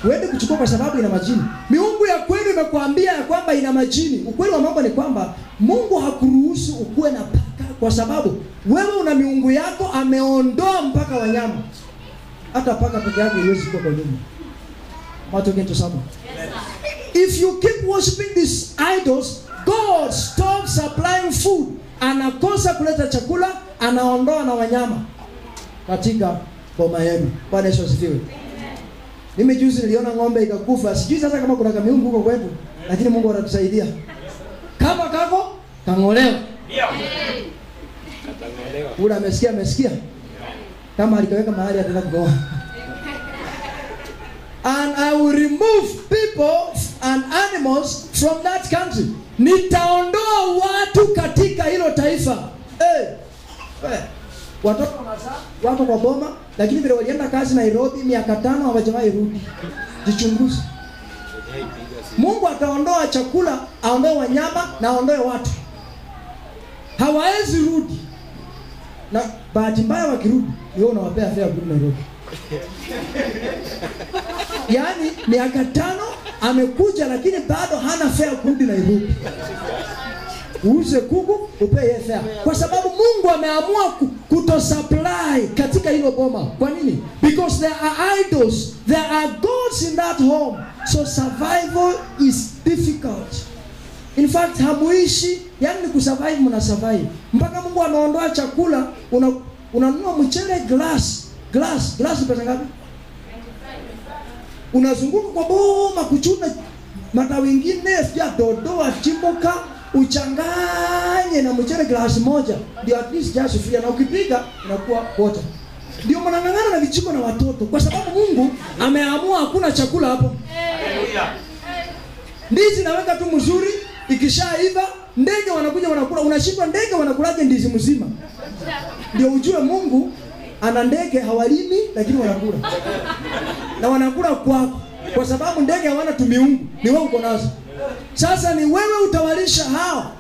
Speaker 1: Uende kuchukua kwa sababu ina majini. Miungu ya kweli imekuambia ya kwamba ina majini. Ukweli wa mambo ni kwamba Mungu hakuruhusu ukuwe na paka kwa sababu wewe una miungu yako, ameondoa mpaka wanyama. Hata paka peke yake haiwezi kuwa kwa nyumba. What again to someone? If you keep worshiping these idols, God stops supplying food. Anakosa kuleta chakula, anaondoa na wanyama katika boma yenu. Bwana Yesu asifiwe. Mimi juzi niliona ng'ombe ikakufa. Sijui sasa kama kuna kamiungu huko kwetu, lakini Mungu anatusaidia. Kama kako kangolewa. Ndio. Ula amesikia. Kama alikaweka mahali atenda kugoa. And I will remove people and animals from that country. Nitaondoa watu katika hilo taifa. Watoto wako kwa boma, lakini vile walienda kazi Nairobi miaka 5 hawajawahi rudi. Jichunguze. Mungu ataondoa chakula, aondoe wanyama na aondoe watu. Hawawezi rudi. Na bahati mbaya wakirudi, wewe unawapea fare kurudi Nairobi. Yaani miaka 5 amekuja lakini bado hana fare kurudi Nairobi. Uuze kuku upeye fare. Kwa sababu Mungu ameamua kutosupply katika hilo boma. Kwa nini? Because there are idols, there are gods in that home. So survival is difficult. In fact, hamuishi, yani ni kusurvive, mna survive. Mpaka Mungu anaondoa chakula, unanunua mchele glass pesa ngapi? Unazunguka kwa boma kuchuna matawi mengine ya dodoa chimboka, uchanganye na mchele glass moja, ndio at least just sufuria, na ukipiga inakuwa water. Ndio mnang'ang'ana na vichiko na watoto kwa sababu Mungu ameamua hakuna chakula hapo. Haleluya. Ndizi naweka tu mzuri, ikishaiva ndege wanakuja wanakula, unashindwa ndege wanakulaje ndizi mzima. Ndio ujue Mungu ana ndege hawalimi lakini wanakula. Na wanakula kwako kwa sababu ndege hawana tumiungu, ni wewe uko nazo. Sasa ni wewe utawalisha hao.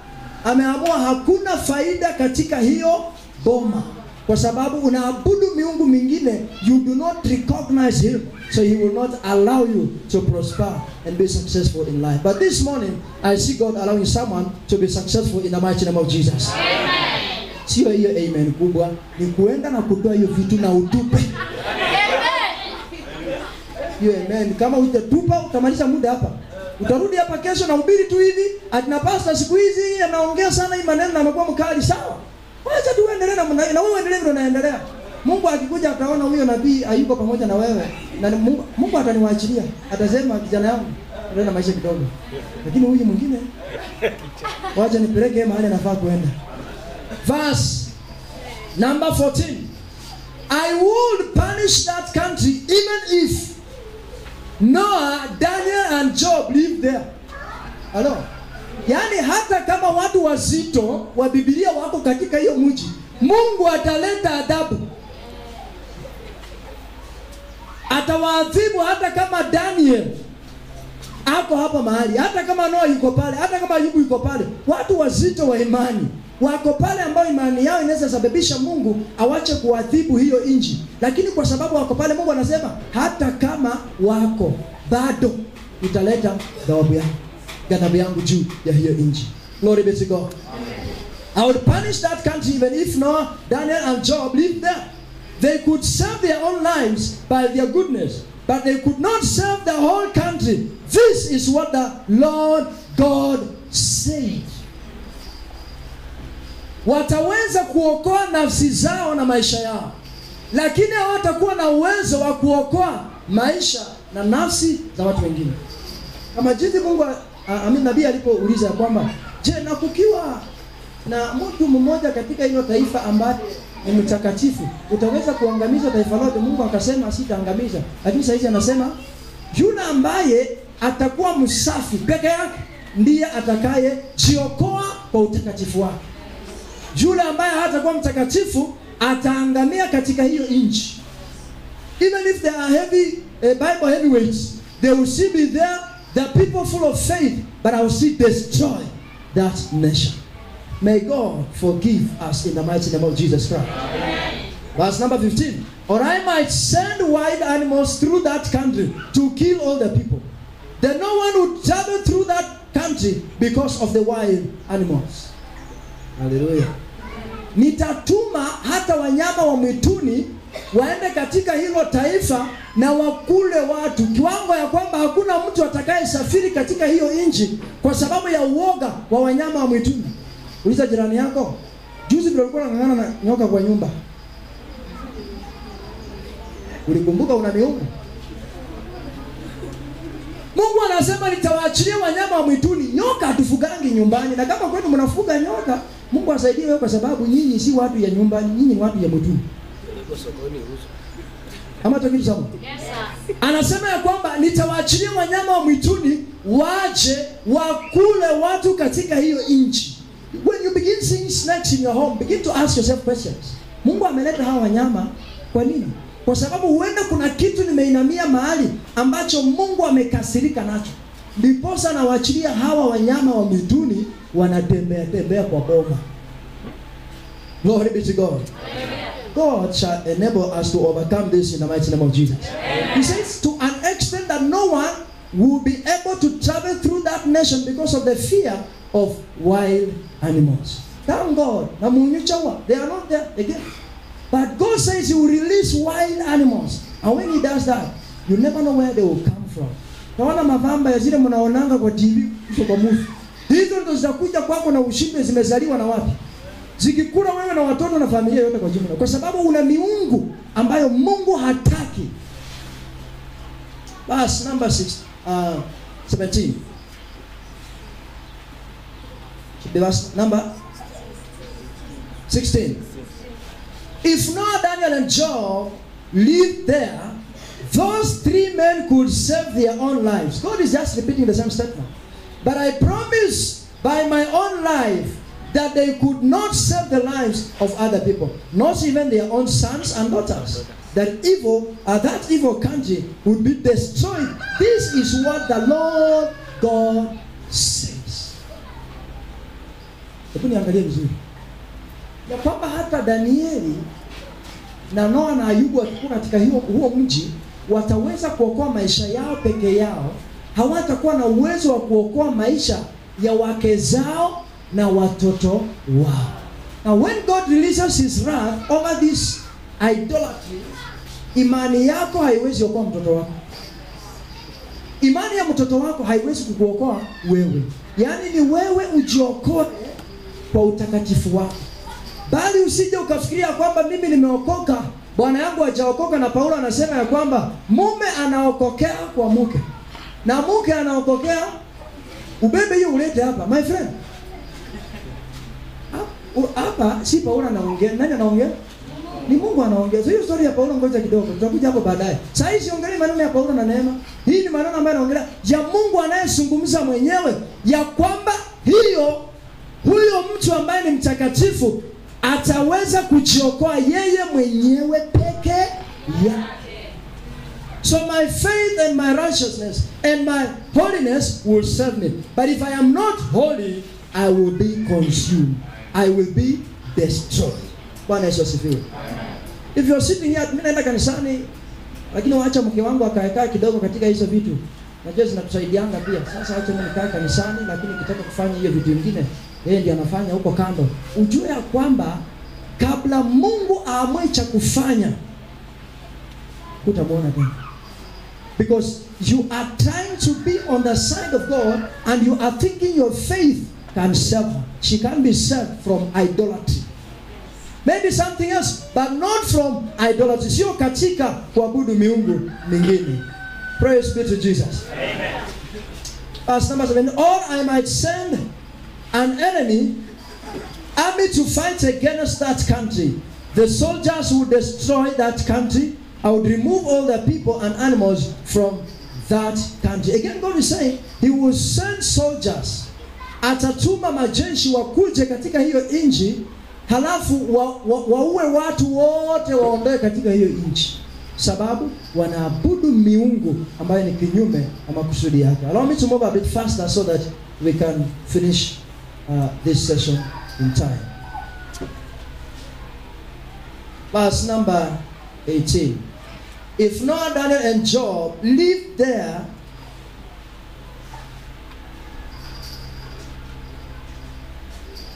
Speaker 1: Ameamua hakuna faida katika hiyo boma kwa sababu unaabudu miungu mingine, you do not recognize him, so he will not allow you to prosper and be successful in life. But this morning I see God allowing someone to be successful in the mighty name of Jesus. Amen. Sio hiyo amen kubwa, ni kuenda na kutoa hiyo vitu na utupe. Hiyo amen, kama utatupa utamaliza muda hapa. Utarudi hapa kesho na ubiri tu hivi, atina pastor siku hizi anaongea sana hii maneno na amekuwa mkali sawa. Wacha tuendelee na wewe endelee ndio naendelea. Mungu akikuja ataona huyo nabii hayuko pamoja na wewe. Na Mungu ataniwaachilia. Atasema kijana yangu, ndio na maisha kidogo. Lakini huyu mwingine wacha nipeleke mahali anafaa kuenda. Verse number 14. I would punish that country even if Noah, Daniel and Job lived there. Hello. Yaani hata kama watu wazito wa Biblia wako katika hiyo mji, Mungu ataleta adhabu. Atawaadhibu hata kama Daniel ako hapa mahali, hata kama Noah yuko pale, hata kama Ayubu yuko pale. Watu wazito wa imani wako pale ambao imani yao inaweza sababisha Mungu awache kuadhibu hiyo nchi. Lakini kwa sababu wako pale, Mungu anasema hata kama wako bado nitaleta ghadhabu yangu juu ya hiyo nchi. Glory be to God. I would punish that country even if Noah, Daniel and Job lived there. They could serve their own lives by their goodness, but they could not serve the whole country. This is what the Lord God said. Wataweza kuokoa nafsi zao na maisha yao, lakini hawatakuwa na uwezo wa kuokoa maisha na nafsi za watu wengine. Kama jinsi Mungu nabii alipouliza kwamba, je, na kukiwa na mtu mmoja katika hilo taifa ambaye ni mtakatifu, utaweza kuangamiza taifa lote? Mungu akasema sitaangamiza. Lakini sasa hizi anasema yule ambaye atakuwa msafi peke yake ndiye atakaye jiokoa kwa utakatifu wake. Yule ambaye hatakuwa mtakatifu ataangamia katika hiyo nchi. Even if there are Bible heavyweights, they will still be there, the people full of faith, but I will still destroy that nation. May God forgive us in the mighty name of Jesus Christ. Amen. Verse number 15. Or I might send wild animals through that country to kill all the people. Then no one would travel through that country because of the wild animals. Hallelujah. Nitatuma hata wanyama wa mwituni waende katika hilo taifa na wakule watu, kiwango ya kwamba hakuna mtu atakaye safiri katika hiyo nchi kwa sababu ya uoga wa wanyama wa mwituni. Uliza jirani yako, juzi vile ulikuwa unang'ang'ana na nyoka kwa nyumba, ulikumbuka una miungu? Mungu anasema nitawaachilia wanyama wa mwituni. Nyoka hatufugangi nyumbani, na kama kwenu mnafuga nyoka, Mungu asaidie wewe, kwa sababu nyinyi si watu ya nyumbani, nyinyi ni watu ya mwituni. Ama tokitu sawa? Yes sir. Anasema ya kwamba nitawaachilia wanyama wa mwituni waje wakule watu katika hiyo nchi. When you begin seeing snakes in your home, begin to ask yourself questions. Mungu ameleta hawa wanyama kwa nini? Kwa sababu huenda kuna kitu nimeinamia mahali ambacho Mungu amekasirika nacho. Ndiposa anawaachilia hawa wanyama wa mwituni wanatembea kwa boma. Glory be to God. God shall enable us to overcome this in the mighty name of Jesus. He says to an extent that no one will be able to travel through that nation because of the fear of wild animals. Thank God. They are not there again. But God says He will release wild animals. And when He does that, you never know where they will come from. Tawana mavamba ya zile mnaonanga kwa TV, kwa movie. Hizo ndo zitakuja kwako na ushinde zimezaliwa na wapi? Zikikula wewe na watoto na familia yote kwa jumla. Kwa sababu una miungu ambayo Mungu hataki. Verse number 17. Verse number 16. If Noah, Daniel and Job lived there, those three men could save their own lives. God is just repeating the same statement. But I promise by my own life that they could not save the lives of other people, not even their own sons and daughters. That evil country would be destroyed. This is what the Lord God says. Hebu niangalie vizuri. Ya kwamba hata Danieli na Noa na Ayubu wakikuwa katika huo mji wataweza kuokoa maisha yao peke yao. Hawatakuwa na uwezo wa kuokoa maisha ya wake zao na watoto wao. Now when God releases His wrath over this idolatry, imani yako haiwezi kuokoa mtoto wako. Imani ya mtoto wako haiwezi kukuokoa wewe. Yaani ni wewe ujiokoe kwa utakatifu wako. Bali usije ukafikiria kwamba mimi nimeokoka, bwana yangu hajaokoka. Na Paulo anasema ya kwamba mume anaokokea kwa mke na mke anaokokea. Ubebe hiyo ulete hapa my friend. Hapa si Paulo anaongea, nani anaongea? Ni Mungu anaongea. Hiyo story ya Paulo ngoja kidogo. Tutakuja hapo baadaye. Sasa hii siongelee maneno ya Paulo na Neema. Hii ni maneno ambayo anaongelea ya Mungu anayezungumza mwenyewe ya kwamba huyo mtu ambaye ni mtakatifu ataweza kujiokoa yeye mwenyewe peke yake. So my faith and my righteousness and my holiness will serve me. But if I am not holy, I will be consumed. I will be destroyed. Bwana Yesu asifiwe. If you're sitting here, mimi naenda kanisani, lakini waacha mke wangu akaekaa kidogo katika hizo vitu. Najua zinatusaidianga pia. Sasa acha mimi nikae kanisani, lakini kitaka kufanya hiyo vitu vingine, yeye ndiye anafanya huko kando. Ujue ya kwamba kabla Mungu aamue cha kufanya, utamwona tena. Because you are trying to be on the side of God and you are thinking your faith can serve her. She can be saved from idolatry. Maybe something else, but not from idolatry. Sio katika kuabudu miungu mingine. Praise be to Jesus. Amen. Verse number 7. Or I might send an army to fight against that country. The soldiers would destroy that country. I would remove all the people and animals from that country. Again, God is saying He will send soldiers. Atatuma majeshi wakuje katika hiyo nchi, halafu waue watu wote waondoe katika hiyo nchi. Sababu wanaabudu miungu ambayo ni kinyume na makusudi yake. Allow me to move a bit faster so that we can finish this session in time. Verse number 18. If Noah, Daniel, and Job lived there,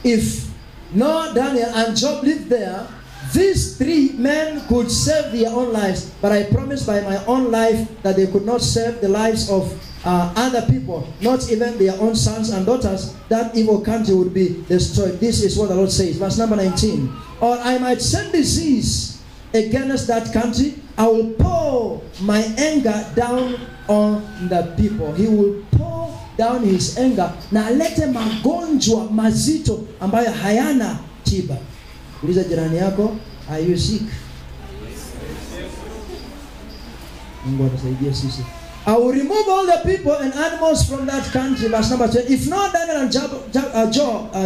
Speaker 1: if Noah, Daniel, and Job lived there, these three men could save their own lives. But I promise by my own life that they could not save the lives of other people, not even their own sons and daughters. That evil country would be destroyed. This is what the Lord says. Verse number 19. Or I might send disease against that country. I will pour my anger down on the people. He will pour down his anger na alete magonjwa mazito ambayo hayana tiba. Uliza jirani yako, are you sick? Mungu atasaidia sisi. I will remove all the people and animals from that country. Verse number 10. If not Daniel and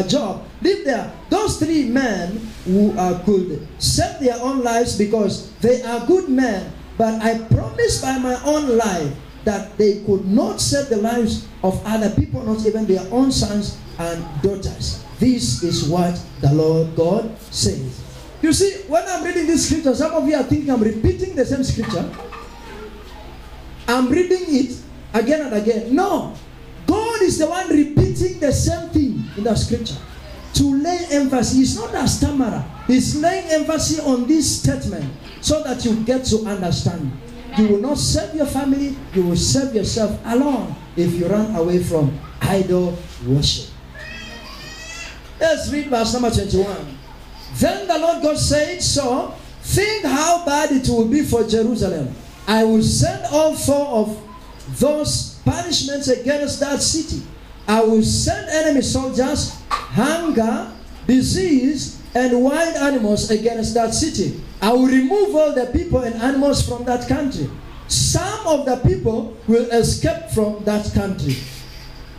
Speaker 1: Job lived there, those three men who could save their own lives because they are good men. But I promise by my own life that they could not save the lives of other people, not even their own sons and daughters. This is what the Lord God says. You see, when I'm reading this scripture, some of you are thinking I'm repeating the same scripture. I'm reading it again and again. No. God is the one repeating the same thing in the scripture. To lay emphasis. He's not a stammerer. He's laying emphasis on this statement so that you get to understand. You will not save your family. You will save yourself alone if you run away from idol worship. Let's read verse number 21. Then the Lord God said, so think how bad it will be for Jerusalem. I will send all four of those punishments against that city. I will send enemy soldiers, hunger, disease, and wild animals against that city. I will remove all the people and animals from that country. Some of the people will escape from that country.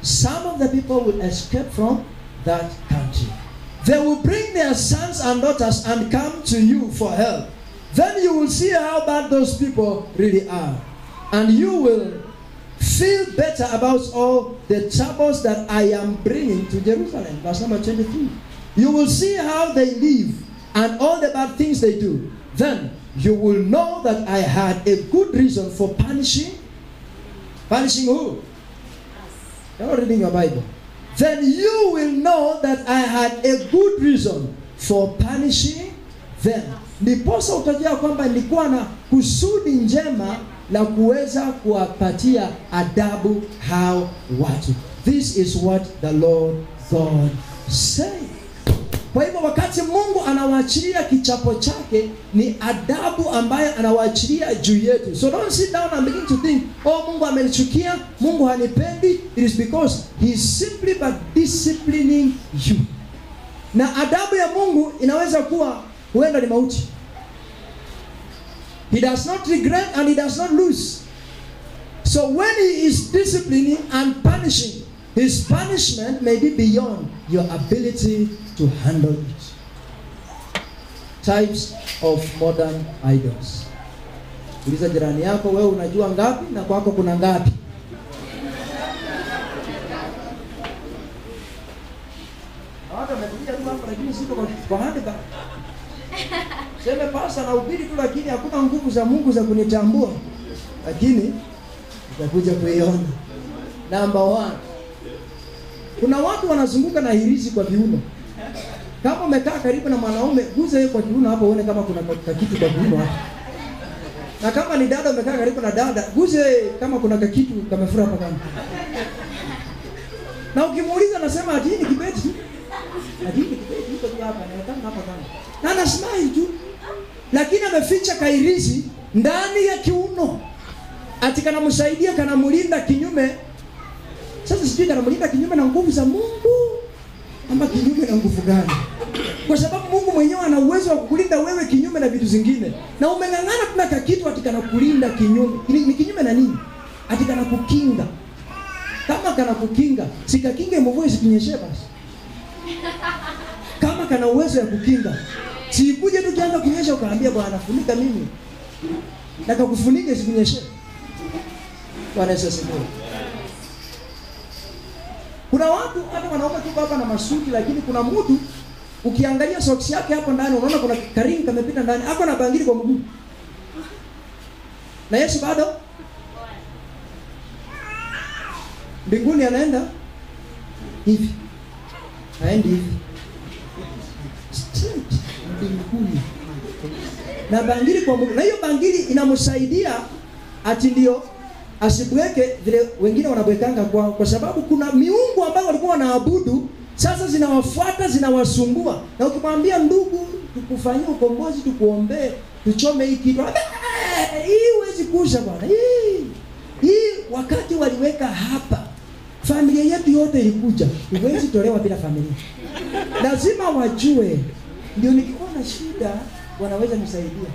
Speaker 1: Some of the people will escape from that country. They will bring their sons and daughters and come to you for help. Then you will see how bad those people really are. And you will feel better about all the troubles that I am bringing to Jerusalem. Verse number 23. You will see how they live and all the bad things they do. Then you will know that I had a good reason for punishing. Punishing who? You're not reading your Bible. Then you will know that I had a good reason for punishing them. Ndiposa utajua kwamba nilikuwa na kusudi njema la kuweza kuwapatia adabu hao watu. This is what the Lord God said. Kwa hivyo wakati Mungu anawaachilia kichapo chake, ni adabu ambayo anawaachilia juu yetu. So don't sit down and begin to think, oh, Mungu amenichukia, Mungu hanipendi. It is because he is simply but disciplining you. Na adabu ya Mungu inaweza kuwa huenda ni mauti. He does not regret and he does not lose. So when he is disciplining and punishing, his punishment may be beyond your ability to handle it. Types of modern idols. Uliza jirani yako, wewe unajua ngapi na kwako kuna ngapi? Hata umekuja tu hapa lakini siko kwa handika. Sema pasa na ubiri tu lakini hakuna nguvu za Mungu za kunitambua. Lakini utakuja kuiona. Number 1. Kuna watu wanazunguka na hirizi kwa viuno. Kama umekaa karibu na mwanaume, guza yeye kwa kiuno hapo uone kama kuna kitu kwa kiuno hapo. Na kama ni dada umekaa karibu na dada, guze kama kuna kitu kamefura hapa kama. Na ukimuuliza anasema ati ni kibeti. Ati ni kibeti iko tu hapa na kama hapa kama. Na ana smile tu. Lakini ameficha kairizi ndani ya kiuno. Ati kanamsaidia, kanamlinda kinyume. Sasa sijui kanamlinda kinyume na nguvu za Mungu ama kinyume na nguvu gani? Kwa sababu Mungu mwenyewe ana uwezo wa kukulinda wewe kinyume na vitu zingine. Na umeng'ang'ana kuna kitu ati kanakulinda kinyume. Ni kinyume na nini? Ati kanakukinga. Kama kanakukinga, sikakinge mvua isikinyeshe basi. Kama kana uwezo ya kukinga, sikuje tu kianza kunyesha ukaambia Bwana funika mimi. Na kukufunika isikinyeshe. Bwana Yesu asifiwe. Kuna watu hata wanaume tu hapa na masuti, lakini kuna mtu ukiangalia socks yake hapo ndani unaona kuna karingi kamepita ndani, hapo na bangili kwa mguu. Na Yesu bado mbinguni anaenda hivi. Haendi hivi. Straight mbinguni. Na bangili kwa mguu. Na hiyo bangili inamsaidia ati ndio asibweke vile wengine wanabwekanga kwa sababu kuna miungu ambayo walikuwa wanaabudu sasa zinawafuata, zinawasumbua. Na ukimwambia ndugu tukufanyie ukombozi, tukuombee, tuchome hii kitu, hii huwezi kusha bwana. Hii wakati waliweka hapa familia yetu yote ilikuja, huwezi tolewa bila familia. Lazima wajue ndio nikiona shida wanaweza nisaidia.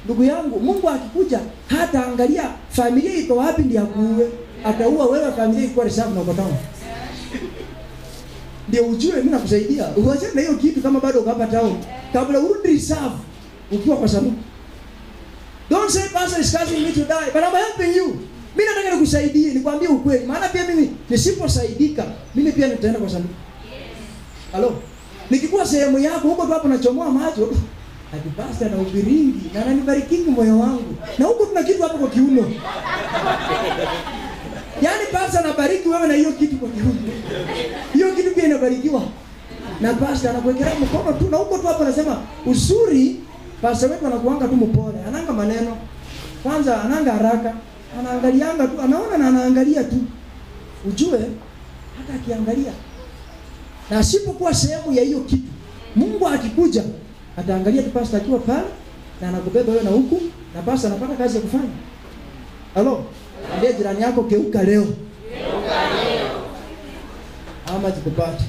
Speaker 1: Ndugu yangu, Mungu akikuja hata angalia familia iko wapi ndio akuue. Ataua wewe familia iko reserve na ukotao. Ndio ujue mimi nakusaidia. Uache na hiyo kitu kama bado uko hapa town. Kabla urudi reserve ukiwa kwa sababu. Don't say pastor is causing me to die, but I'm helping you. Mimi nataka nikusaidie, nikwambie ukweli. Maana pia mimi nisiposaidika, mimi pia nitaenda kwa sababu. Halo. Nikikuwa sehemu yako huko tu hapo nachomoa macho. Ati pastor na ubiringi na ananibariki moyo wangu. Na huko tuna kitu hapo kwa kiuno. Yaani pastor anabariki wewe na hiyo kitu kwa kiuno. Hiyo kitu pia inabarikiwa. Na pastor anakuwekea mkono tu na huko tu hapo anasema uzuri pastor wetu anakuanga tu mpole. Ananga maneno. Kwanza ananga haraka. Anaangalianga tu, anaona na anaangalia tu. Ujue hata akiangalia na asipokuwa sehemu ya hiyo kitu, Mungu akikuja ataangalia tu pastor akiwa pale na anakubeba wewe na huku na pastor anapata kazi ya kufanya. Halo, ambia jirani yako geuka leo. Geuka leo. Ama tukupate.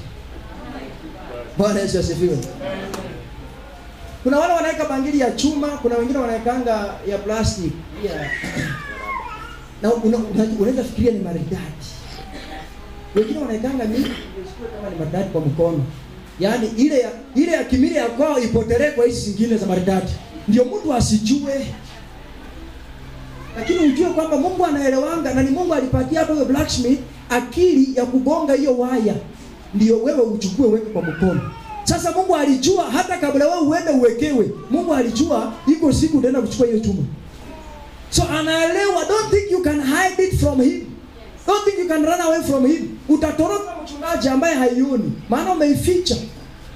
Speaker 1: Bwana Yesu asifiwe. Kuna wale wanaweka bangili ya chuma, kuna wengine wanaekanga ya plastic. Yeah. Na unaweza fikiria ni maridadi. Wengine wanaekanga mimi kama ni maridadi kwa mkono. Yaani ile ya kimili ya kwao ipotelee kwa hizi zingine za maridadi. Ndio mtu asijue. Lakini ujue kwamba Mungu anaelewanga na ni Mungu alipatia hapo huyo blacksmith akili ya kugonga hiyo waya. Ndio wewe uchukue uweke kwa mkono. Sasa Mungu alijua hata kabla wewe uende uwekewe. Mungu alijua iko siku utaenda kuchukua hiyo chuma. So anaelewa, don't think you can hide it from him. Don't think you can run away from him. Utatoroka mchungaji ambaye haioni. Maana umeificha.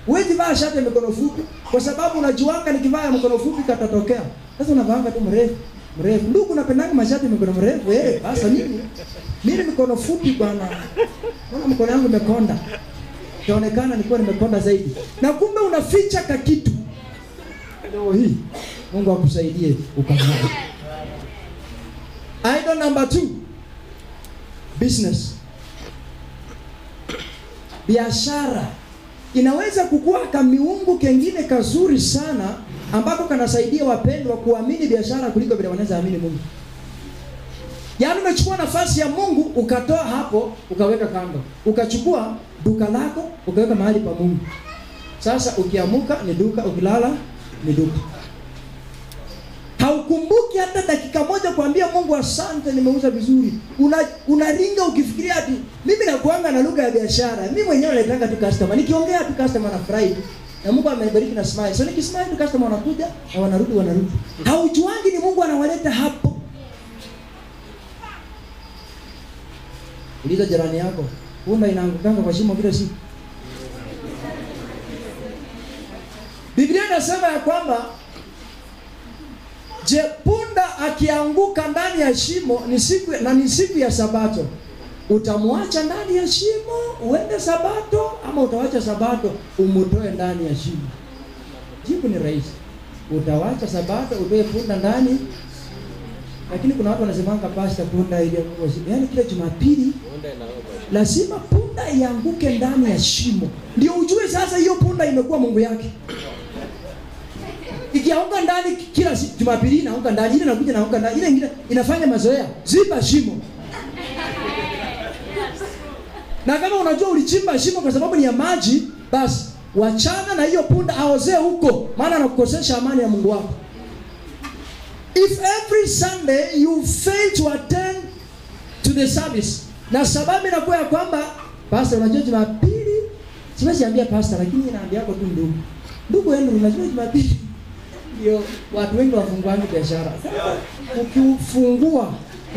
Speaker 1: Huwezi vaa shati ya mikono fupi kwa sababu unajuanga nikivaa mikono fupi katatokea. Sasa unavaanga tu mrefu. Ndugu unapendanga mashati ya mikono mrefu. Sasa mimi mikono fupi bwana. Mbona mikono yangu imekonda? Itaonekana nilikuwa nimekonda zaidi. Na kumbe unaficha ka kitu. Leo hii Mungu akusaidie ukaona. Idol number 2. Business. Biashara inaweza kukua kama miungu kengine kazuri sana ambako kanasaidia wapendwa kuamini biashara kuliko vile wanaweza amini Mungu. Yaani umechukua nafasi ya Mungu ukatoa hapo ukaweka kando. Ukachukua duka lako ukaweka mahali pa Mungu. Sasa ukiamuka ni duka, ukilala ni duka. Haukumbuki hata dakika moja kuambia Mungu asante nimeuza vizuri. Unaringa ukifikiria ati mimi nakuanga na lugha ya biashara. Mimi mwenyewe naitanga tu customer. Nikiongea tu customer na furahi. Na Mungu amenibariki na smile. So nikismile tu customer wanakuja na wanarudi. Haujuangi ni Mungu anawaleta hapo. Uliza jirani yako, punda inaangukanga kwa shimo kila siku. Biblia inasema ya kwamba je, punda akianguka ndani ya shimo ni siku ya Sabato, utamwacha ndani ya shimo uende Sabato ama utawacha Sabato umutoe ndani ya shimo? Jibu ni rahisi. Utawacha Sabato utoe punda ndani. Lakini kuna watu wanasemanga pastor punda ile, yaani kila Jumapili lazima punda ianguke ndani ya shimo. Ndio ujue sasa hiyo punda imekuwa Mungu yake. Ikianguka ndani kila Jumapili inaanguka ndani, ile inakuja inaanguka ndani, ile nyingine inafanya mazoea, ziba shimo. Na kama unajua ulichimba shimo kwa sababu ni ya maji, basi wachana na hiyo punda aozee huko, maana anakukosesha amani ya Mungu wako. If every Sunday you fail to attend to the service, na sababu inakuwa ya kwamba pastor, unajua Jumapili, siwezi ambia pastor lakini naambia yako tu ndugu wenu, unajua Jumapili ndio watu wengi wafunguangi biashara. Ukifungua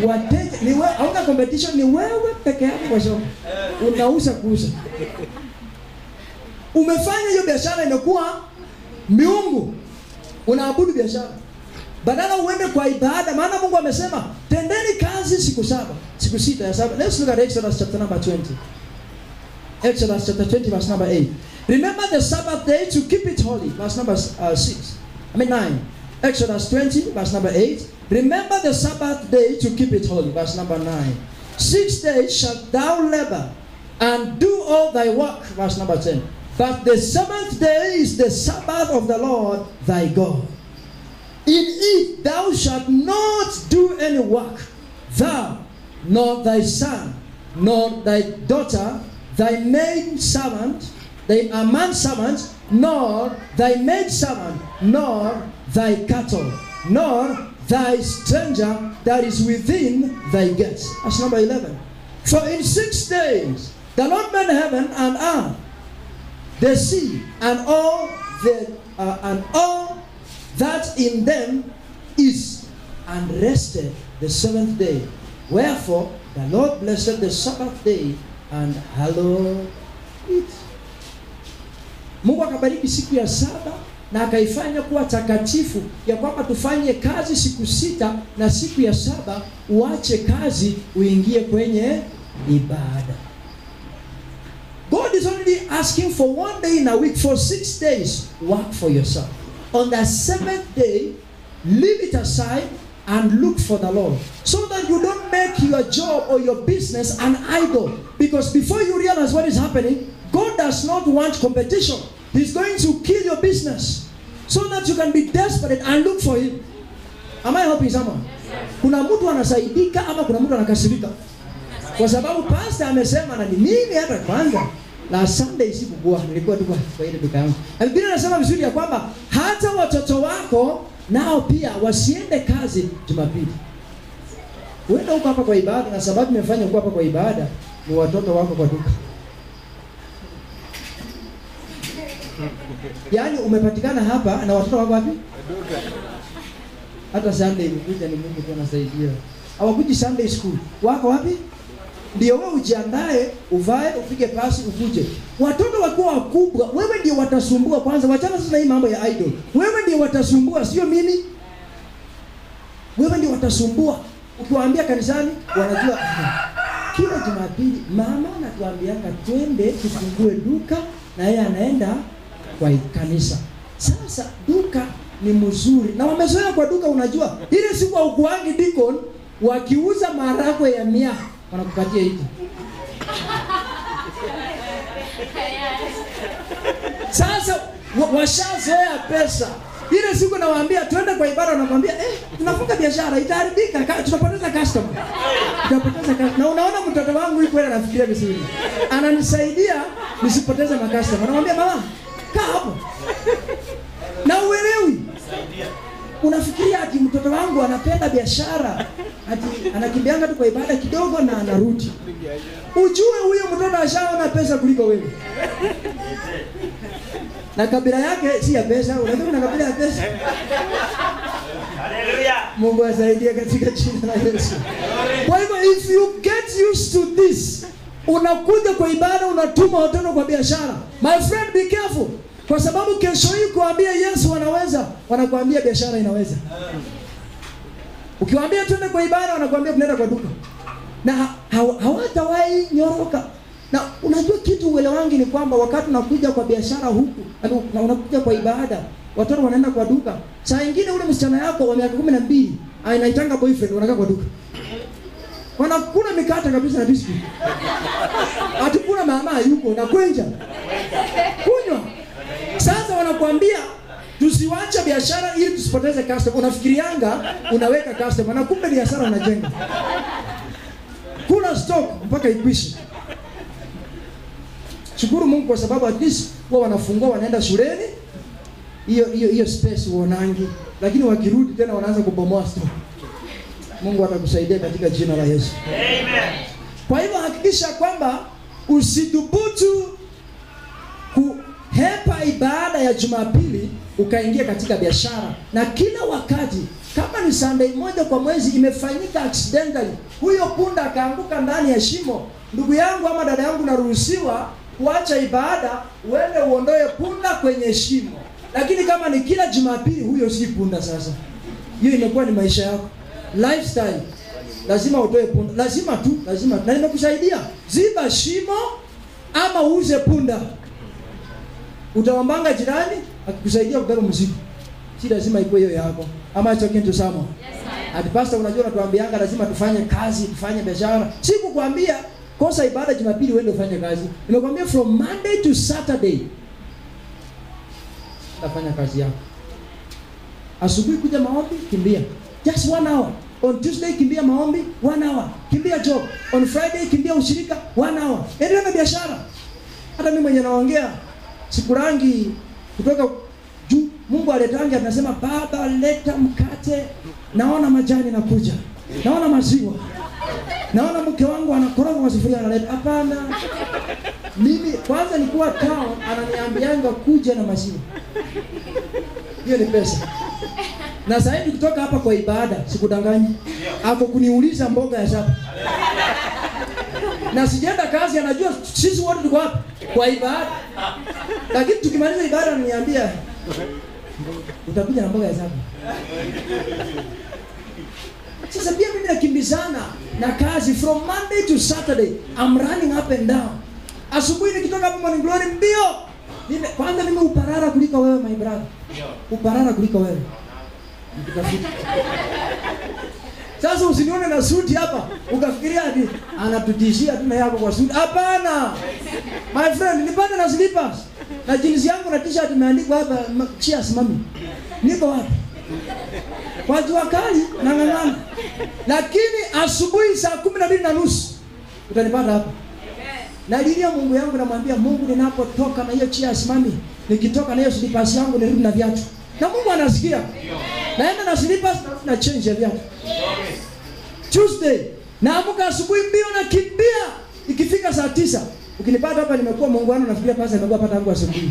Speaker 1: wateja ni wewe, hauna competition, ni wewe peke yako kwa shop. Unauza kuuza. Umefanya hiyo biashara imekuwa miungu. Unaabudu biashara. Badala uende kwa ibada, maana Mungu amesema tendeni kazi siku 7, siku 6 ya saba. Let's look at Exodus chapter number 20. Exodus chapter 20 verse number 8. Remember the Sabbath day to keep it holy. Verse number 9. Exodus 20 verse number 8. Remember the Sabbath day to keep it holy. Verse number 9. 6 days shalt thou labor and do all thy work. Verse number 10. But the 7th day is the Sabbath of the Lord thy God. In it thou shalt not do any work, thou, nor thy son, nor thy daughter, thy maid servant, thy manservant, nor thy maid servant, nor thy cattle, nor thy stranger that is within thy gates. That's number 11. For in 6 days the Lord made heaven and earth, the sea, and all that in them is, and rested the 7th day. Wherefore the Lord blessed the Sabbath day and hallowed it. Mungu akabariki siku ya 7 na akaifanya kuwa takatifu, ya kwamba tufanye kazi siku 6 na siku ya 7 uache kazi uingie kwenye ibada. God is only asking for 1 day in a week. For 6 days work for yourself. On the 7th day, leave it aside and look for the Lord, so that you don't make your job or your business an idol. Because before you realize what is happening, God does not want competition. He's going to kill your business so that you can be desperate and look for Him. Am I helping someone? Kuna mtu anasaidika ama kuna mtu anakasirika? Kwa sababu pastor amesema na mimi hata kwanza la Sunday sikukua, nilikuwa tu kwa ile duka yangu. Biblia inasema vizuri ya kwamba hata watoto wako nao pia wasiende kazi Jumapili. Uenda uko hapa kwa ibada, na sababu nimefanya uko hapa kwa ibada ni watoto wako kwa duka. Yaani umepatikana hapa na watoto wako wapi? Duka. Hata Sunday imekuja ni Mungu tu anasaidia. Hawakuji Sunday school. Wako wapi? Ndio wewe ujiandae, uvae, upige pasi, ukuje. Watoto wakiwa wakubwa, wewe ndio watasumbua kwanza. Wachana sasa hii mambo ya idol. Wewe ndio watasumbua, sio mimi. Wewe ndio watasumbua. Ukiwaambia kanisani, wanajua kila Jumapili mama anatuambianga twende tufungue duka, na yeye anaenda kwa kanisa. Sasa duka ni mzuri. Na wamezoea kwa duka, unajua. Ile siku wa ukuangi deacon wakiuza maharagwe ya 100 wanakupatia hiki. Sasa washazoea pesa. Ile siku nawaambia twende kwa ibada, nakwambia tunafunga biashara itaharibika, tutapoteza customer. Tutapoteza customer. Na unaona mtoto wangu yuko ile anafikiria vizuri. Ananisaidia nisipoteze customer. Namwambia mama, kaa hapo. Na uelewi. Unafikiria ati mtoto wangu anapenda biashara, ati anakimbianga tu kwa ibada kidogo na anarudi. Ujue huyo mtoto ashaona pesa kuliko wewe. Na kabila yake si ya pesa, unajua kuna kabila ya pesa. Haleluya. Mungu asaidie katika jina la Yesu. Kwa hivyo if you get used to this, unakuja kwa ibada unatuma watoto kwa biashara. My friend, be careful. Kwa sababu kesho hii kuambia Yesu anaweza, wanakuambia biashara inaweza. Ukiwaambia twende kwa ibada, wanakuambia tunaenda kwa duka. Na hawatawahi nyoroka. Na unajua kitu uelewangi ni kwamba wakati unakuja kwa biashara huku na unakuja kwa ibada, watoto wanaenda kwa duka. Saa nyingine ule msichana yako wa miaka 12 anaitanga boyfriend, wanakaa kwa duka. Wanakula mikate kabisa na biscuit. Atukuna mama yuko na kwenja. Kunywa. Sasa wanakuambia tusiwache biashara ili tusipoteze customer. Unafikirianga unaweka customer na kumbe biashara unajenga. Kuna stock mpaka ikwishe. Shukuru Mungu kwa sababu at least wao wanafungua wanaenda shuleni. Hiyo space uonangi. Lakini wakirudi tena wanaanza kubomoa stock. Mungu atakusaidia katika jina la Yesu. Amen. Kwa hivyo hakikisha kwamba usidhubutu kuhepa ibada ya Jumapili ukaingia katika biashara. Na kila wakati kama ni Sunday moja kwa mwezi imefanyika accidentally, huyo punda akaanguka ndani ya shimo, ndugu yangu ama dada yangu naruhusiwa kuacha ibada uende uondoe punda kwenye shimo. Lakini kama ni kila Jumapili, huyo si punda sasa. Hiyo imekuwa ni maisha yako. Lifestyle. Lazima utoe punda. Lazima. Na nimekusaidia. Ziba shimo ama uuze punda. Utawambanga jirani akikusaidia kubeba mzigo. Si lazima ikuwe hiyo yako. Ama talking to someone. Yes, sir. Ati pastor, unajua natuambianga lazima tufanye kazi, tufanye biashara. Sikukwambia kosa ibada Jumapili uende ufanye kazi. Nimekwambia from Monday to Saturday utafanya kazi yako. Asubuhi kuja maombi, kimbia. Just 1 hour. On Tuesday kimbia maombi 1 hour. Kimbia job. On Friday kimbia ushirika 1 hour. Endelea na biashara. Hata mimi mwenye naongea sikurangi kutoka juu. Mungu aletangi anasema Baba leta mkate. Naona majani nakuja. Naona maziwa. Naona mke wangu anakoroga kwa sufuria analeta. Hapana. Mimi kwanza nilikuwa town ananiambianga kuja na maziwa. Hiyo ni pesa. Na sasa hivi kutoka hapa kwa ibada, sikudanganyi. Hapo kuniuliza mboga ya shamba. Na sijaenda kazi, anajua sisi wote tuko hapa kwa ibada. Lakini tukimaliza ibada ananiambia utakuja na mboga ya shamba. Sasa pia mimi nakimbizana na kazi from Monday to Saturday. I'm running up and down. Asubuhi nikitoka hapa Morning Glory mbio. Kwanza mimi uparara kuliko wewe my brother. Uparara kuliko wewe. Sasa usinione na suti hapa ukafikiria ati anatutishia tu na yako kwa suti. Hapana. My friend, nipate na slippers. Na jeans yangu na t-shirt imeandikwa hapa cheers mami. Niko wapi? Kwa jua kali na ngangana. Lakini asubuhi saa 12:30 utanipata hapa. Na lilia Mungu yangu namwambia Mungu, ninapotoka na hiyo cheers mami, nikitoka na hiyo slippers yangu nirudi na viatu. Na Mungu anasikia. Naenda na slippers na change ya viatu. Tuesday naamka asubuhi mbio na kimbia. Ikifika saa 9 ukinipata hapa nimekuwa Mungu wangu nafikiria pasa nimekuwa pata yangu asubuhi.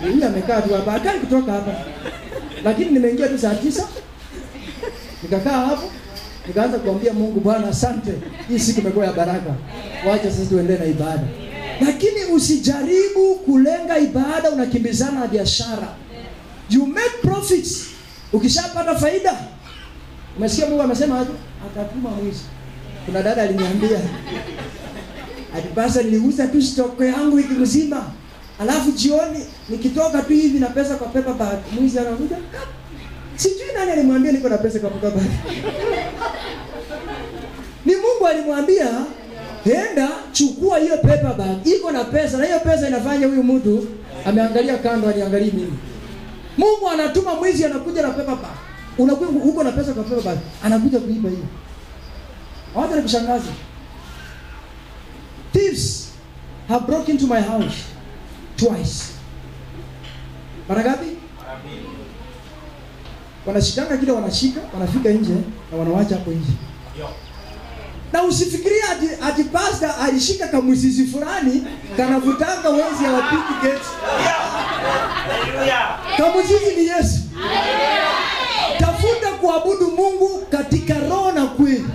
Speaker 1: Mimi amekaa tu hapa akali kutoka hapa. Lakini nimeingia tu saa 9. Nikakaa hapo. Nikaanza kuambia Mungu, Bwana asante. Hii siku imekuwa ya baraka. Wacha sasa tuendelee na ibada. Lakini usijaribu kulenga ibada unakimbizana na biashara. You make profits. Ukishapata faida. Umesikia Mungu amesema aje? Atatuma mwizi. Kuna dada aliniambia atipasa niliuza tu stock yangu wiki mzima. Alafu jioni nikitoka tu hivi na pesa kwa paper bag, mwizi anakuja. Sijui nani alimwambia niko na pesa kwa paper bag. Ni Mungu alimwambia, "Enda chukua hiyo paper bag. Iko na pesa na hiyo pesa inafanya huyu mtu ameangalia kando, aliangalia mimi." Mungu anatuma mwizi anakuja na paper bag. Unakuwa huko na pesa kwa paper bag. Anakuja kuiba hiyo. Hawaja nikushangaza. Thieves have broken into my house twice. Mara ngapi? Wanashikanga kile wanashika, wanafika nje na wanawacha hapo nje. Na usifikirie ati pastor alishika kamwisisi fulani kanavutanga wezi ya wapiki gate. Kamwisisi ni Yesu. Tafuta kuabudu Mungu katika roho na kweli.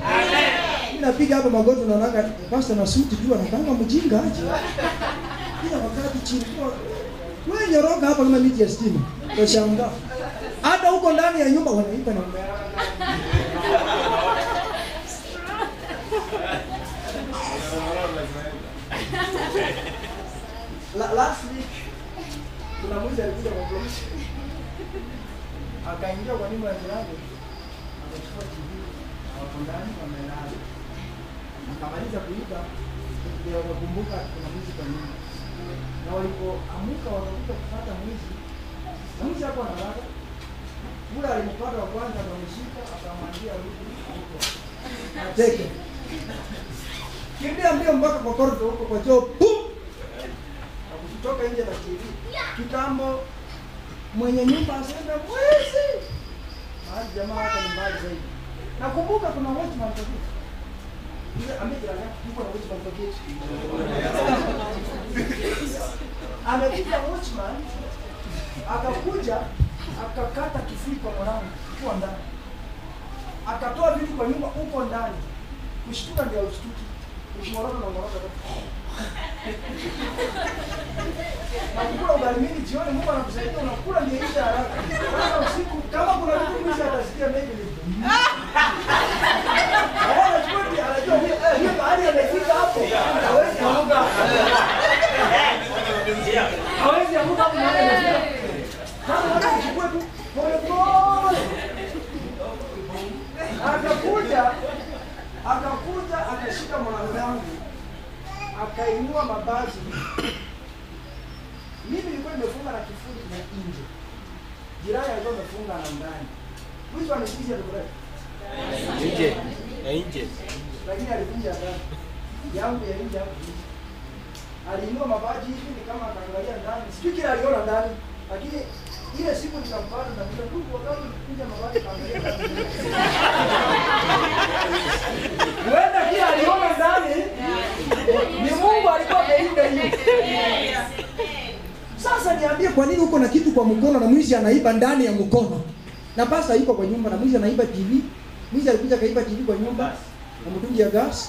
Speaker 1: Napiga hapa magoti unaona pastor na suti tu anakanga mjinga aje. Kila wakati chini kwa wewe nyoroka hapa kama miti ya stima. Utashangaa. Hata huko ndani ya nyumba wanaita na last week kuna mmoja alikuja kwa block. Akaingia kwa nyumba ya jirani. Akachukua TV. Hapo ndani wamelala. Akamaliza kuiba ndio wakakumbuka kuna mwizi kwa nyumba. Na walipoamuka wakakuta kufuata mwizi. Na mwizi hapo analala. Ule alimpata wa kwanza akamshika akamwambia rudi huko. Ateke. Kimbia mbio mpaka kwa korido huko kwa choo. Kutoka nje na TV. Kitambo mwenye nyumba asema mwizi. Mahali jamaa hata ni mbali zaidi. Nakumbuka kuna watchman kwa kitu. Ile amejirani yuko na watchman kwa kitu. Amekuja watchman akakuja akakata kifuli kwa mwanangu kwa ndani. Akatoa vitu kwa nyumba huko ndani. Kushtuka ndio ushtuki. Ukimwona na ngoroka. Na kukula ugali mingi jioni Mungu anakusaidia unakula ndio isha haraka. Sasa usiku kama kuna mtu mwisho atasikia maybe ni. Anajua hiyo bahari amefika hapo. Hawezi kuamka. Hawezi kuamka hapo mahali amefika. Kama unachukua tu pole pole. Akakuja akashika mwanangu. Akainua mabazi. Mimi nilikuwa nimefunga na kifuli na nje. Jirani alikuwa amefunga na ndani. Which one is easier to break?
Speaker 3: Nje. Nje.
Speaker 1: Lakini alikuja ndani. Yangu ya nje hapo. Aliinua mabazi hivi ni kama akaangalia ndani. Sijui kile aliona ndani. Lakini ile siku nikampata na bila ndugu wakati kuja mabazi kaangalia ndani. Wenda kile aliona ndani. Ni Mungu alikuwa amelinda hiyo. Sasa niambie kwa nini uko na kitu kwa mkono na mwizi anaiba ndani ya mkono? Na pasta yuko kwa nyumba na mwizi anaiba TV. Mwizi alikuja kaiba TV kwa nyumba na mtungi ya gas.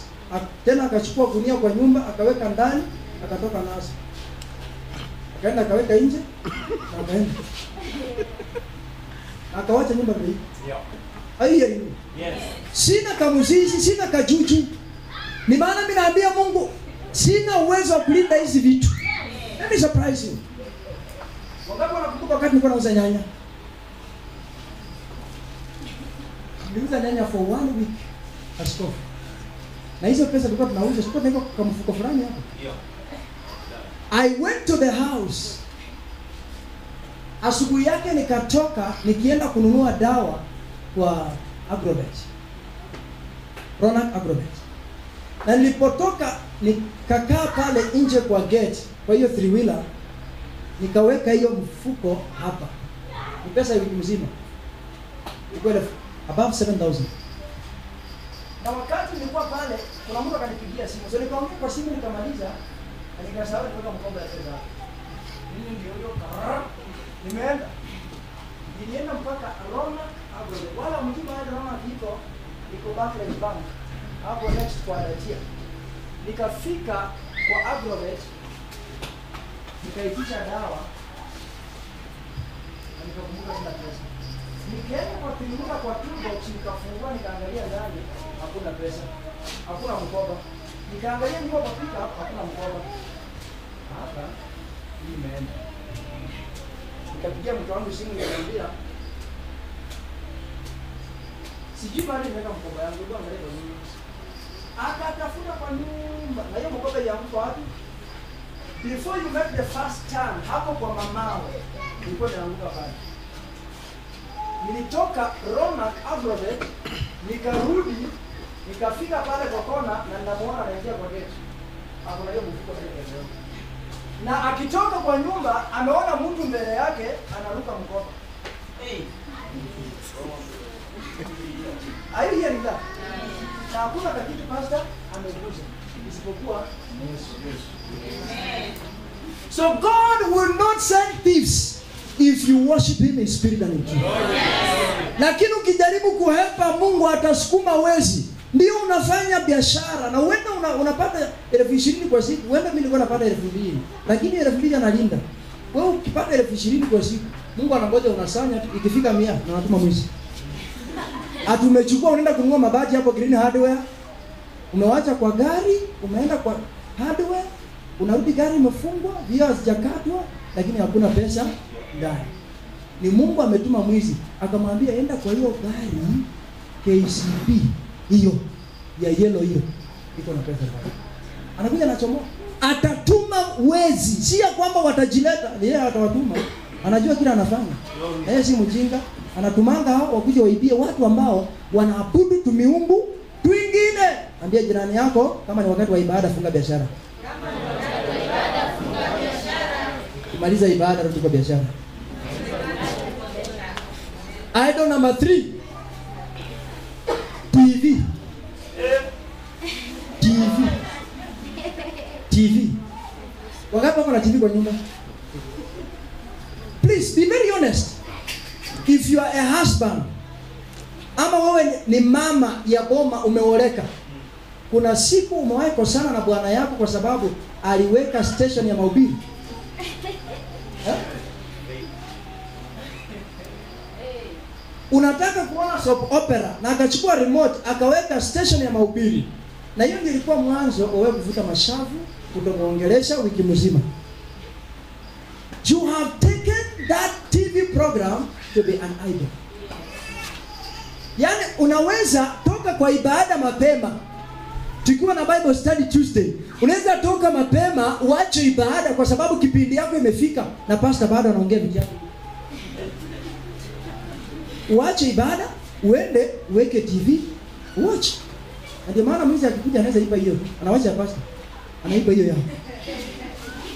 Speaker 1: Tena akachukua gunia kwa nyumba akaweka ndani akatoka nazo. Akaenda akaweka nje na akaenda. Akawacha nyumba mbili. Aiyo. Yes. Sina kamuzizi, sina kajuju. Ni maana mimi naambia Mungu sina uwezo wa kulinda hizi vitu. Let me surprise you. Wakati wanakumbuka wakati nilikuwa nauza nyanya. Niliuza nyanya for 1 week askofu. Na hizo pesa tulikuwa tunauza, tulikuwa tunaweka kwa mfuko fulani hapo. I went to the house. Asubuhi yake nikatoka nikienda kununua dawa kwa Agrovet. Ronak Agrovet. Na nilipotoka nikakaa pale nje kwa gate kwa hiyo 3-wheeler nikaweka hiyo mfuko hapa. Ni pesa wiki mzima. Ilikuwa above 7,000. Na wakati nilikuwa pale kuna mtu akanipigia simu. So nikaongea kwa simu nikamaliza na nikasahau kuweka mkoba ya pesa. Mimi ndio hiyo nimeenda. Nilienda mpaka Roma Agrovet. Wala mjumbe wa Roma iko Barclays Bank. Hapo next kwa Datia. Nikafika kwa Agrovet. Nikaitisha dawa. Na nikakumbuka sina pesa. Nikaenda kwa kuingia kwa toolbox nikafungua nikaangalia ndani hakuna pesa. Hakuna mkoba. Nikaangalia nyuma kwa pika hakuna mkoba. Hapa hii imeenda. Nikapigia mtu wangu simu nikamwambia sijui bado nimeweka mkoba yangu ndio angalia nini. Akatafuta kwa nyumba. Na hiyo mkoba ya mtu wapi? Before you make the first turn hapo kwa mamao. Nilikuwa naanguka pale. nilitoka Ronak Agrovet, nikarudi, nikafika pale kwa kona na ninamuona anaingia kwa gate. Hapo hiyo mfuko sasa. Na akitoka kwa nyumba ameona mtu mbele yake anaruka mkoba. Are you hearing that? Na hakuna kitu pastor ameguza isipokuwa Yesu. So God will not send thieves if you worship him in spirit and in truth. Lakini ukijaribu kuhepa Mungu atasukuma wezi. Ndio unafanya biashara na uenda unapata 20,000 kwa siku. Uenda mimi nilikuwa napata 2,000. Lakini 2,000 analinda. Wewe ukipata 20,000 kwa siku, Mungu anangoja unasanya ikifika 100 na anatuma mwizi. Atumechukua unaenda kununua mabati hapo Green Hardware. Umewacha kwa gari, umeenda kwa hardware, unarudi gari imefungwa, vioo hazijakatwa, lakini hakuna pesa ndani. Ni Mungu ametuma mwizi, akamwambia enda kwa hiyo gari KCB hiyo ya yellow hiyo. Iko na pesa ndani. Anakuja anachomoa. Atatuma wezi, si ya kwamba watajileta, yeye atawatuma. Anajua kila anafanya. Yeye si mjinga, anatumanga hao wakuje waibie watu ambao wanaabudu tumiungu twingine. Ambia jirani yako kama ni wakati wa ibada funga biashara. Kama ni wakati wa ibada funga biashara. Kumaliza ibada rudi kwa biashara. Idol number 3. TV. Wangapi wako na TV kwa nyumba? Please be very honest. If you are a husband, ama wewe ni mama ya boma umeoleka, kuna siku umewahi kosana na bwana yako kwa sababu aliweka station ya mahubiri? Unataka kuona soap opera na akachukua remote akaweka station ya mahubiri. Na hiyo ndio ilikuwa mwanzo wewe kuvuta mashavu, kutomuongelesha wiki mzima. You have taken that TV program to be an idol. Yaani unaweza toka kwa ibada mapema. Tukiwa na Bible study Tuesday, unaweza toka mapema uache ibada kwa sababu kipindi yako imefika na pastor bado anaongea vijana. Uache ibada, uende uweke TV, watch. Ndio maana mwizi akikuja anaweza ipa hiyo. Anawacha pastor. Anaipa hiyo yao.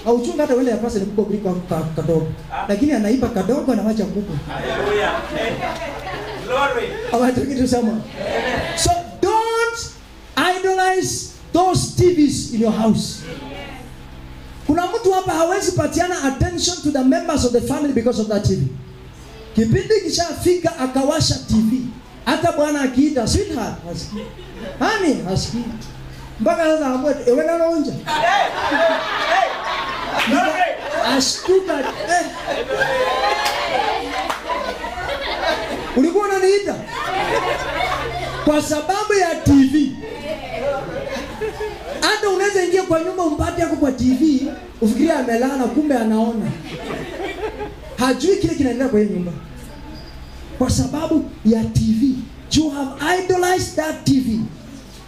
Speaker 1: Au chunga hata wale ya pastor ni kubwa kuliko kadogo. Lakini anaipa kadogo anawacha kubwa. Hallelujah. Glory. I want to get to someone. So don't idolize those TVs in your house. Kuna mtu hapa hawezi patiana attention to the members of the family because of that TV. Kipindi kishafika akawasha TV. Hata bwana akiita sweetheart hasikii. Honey hasikii. Mpaka sasa ambaye ewe na onja. Ashtuka. Ulikuwa unaniita kwa sababu ya TV. Hata unaweza ingia kwa nyumba umpate yako kwa TV, ufikirie amelala kumbe anaona. Hajui kile kinaendelea kwa hiyo nyumba. Kwa sababu ya TV. You have idolized that TV.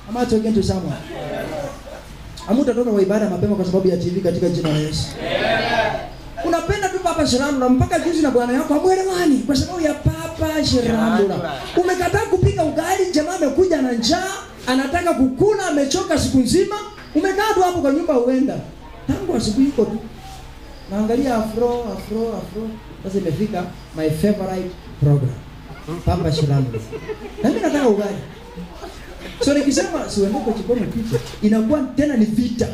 Speaker 1: I'm not talking to someone. Hamutatoka kwa ibada mapema kwa sababu ya TV katika jina la Yesu. Unapenda tu Papa Shirandula na mpaka juzi na bwana yako hamuelewani kwa sababu ya Papa Shirandula. Umekataa kupika ugali, jamaa amekuja na njaa, anataka kukula, amechoka siku nzima, umekaa tu hapo kwa nyumba uenda. Tangu asubuhi iko tu. Naangalia afro. Sasa imefika my favorite program. Papa Shirandula. Na mimi nataka ugali. So nikisema siende kwa jikoni picha, inakuwa tena ni vita.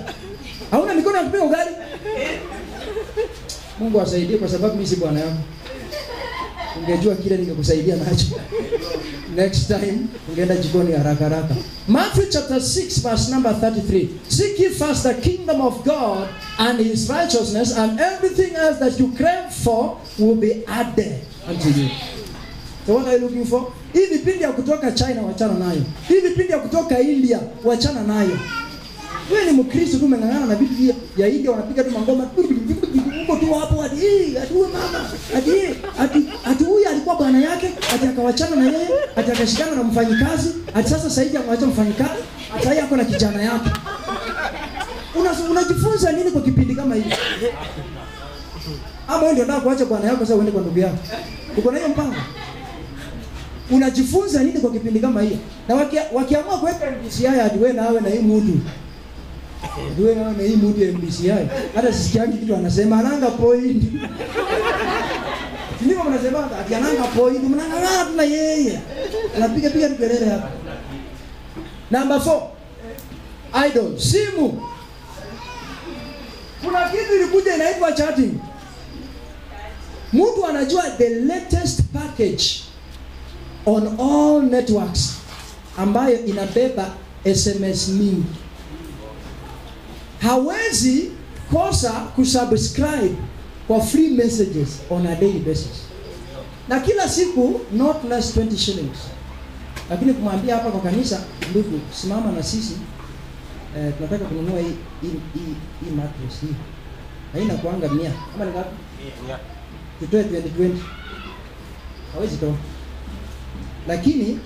Speaker 1: Hauna mikono ya kupika ugali? Mungu asaidie kwa sababu mimi si bwana yangu. Ungejua kile ningekusaidia nacho. Next time ungeenda jikoni haraka. Matthew chapter 6 verse number 33. Seek ye first the kingdom of God and his righteousness, and everything else that you crave for will be added unto you. So what are you looking for? Hii vipindi ya kutoka China wachana nayo. Hii vipindi ya kutoka India wachana nayo. Wewe ni Mkristo tu umeng'ang'ana na vitu ya India wanapiga tu mangoma. Uko tu hapo hadi huyu mama. Hadi huyu alikuwa bwana yake, hadi akawachana na yeye, hadi akashikana na mfanyikazi, hadi sasa saidi amwacha mfanyikazi, hata yeye ako na kijana yake. Unajifunza nini kwa kipindi kama hiki? Ama wewe ndio unataka kuacha bwana yako sasa uende kwa ndugu yako? Uko na hiyo mpango? Unajifunza nini kwa kipindi kama hiyo? Na wakiamua kuweka MBCI hadi wewe nawe na hii mtu. Wewe nawe na hii mtu ya MBCI. Hata sisikiangi kitu anasema ananga point. Ndivyo mnasema ati ananga point, mnang'ang'ana tu na yeye. Anapiga kelele hapa. Number 4. Idol, simu. Kuna kitu ilikuja inaitwa chatting. Mtu anajua the latest package on all networks ambayo inabeba SMS mingi. Hawezi kosa kusubscribe kwa free messages on a daily basis. Na kila siku not less 20 shillings. Lakini kumwambia hapa kwa kanisa, ndugu, simama na sisi. Tunataka kununua hii mattress hii. Haina kuanga 100. Kama ni ngapi? 100. Tutoe 20. Hawezi toa. Lakini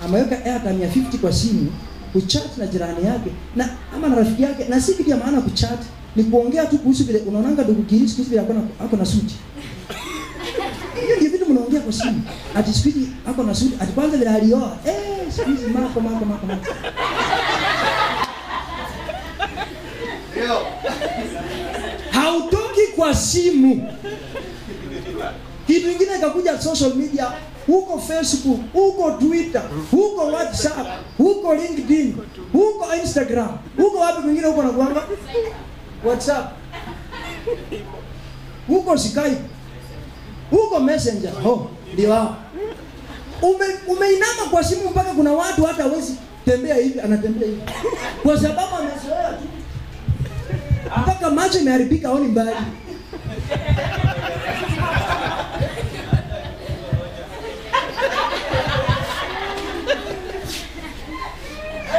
Speaker 1: ameweka airtime ya 50 kwa simu kuchat na jirani yake na ama na rafiki yake, na si kitu ya maana kuchat, ni kuongea tu kuhusu vile unaonanga ndugu Kirisi kuhusu vile ako na suti. Hiyo ndio vitu mnaongea kwa simu. Ati speed ako na suti, ati kwanza vile alioa. Speed mako. Hautoki kwa simu. Kitu kingine kakuja social media, huko Facebook, huko Twitter, huko WhatsApp, huko LinkedIn, huko Instagram, huko wapi kwingine huko na kuanga WhatsApp, huko Skype, huko Messenger. Ndio hao. Umeinama kwa simu mpaka kuna watu hata hawezi tembea hivi, anatembea hivi. Kwa sababu amezoea tu. Mpaka macho imeharibika, haoni mbali.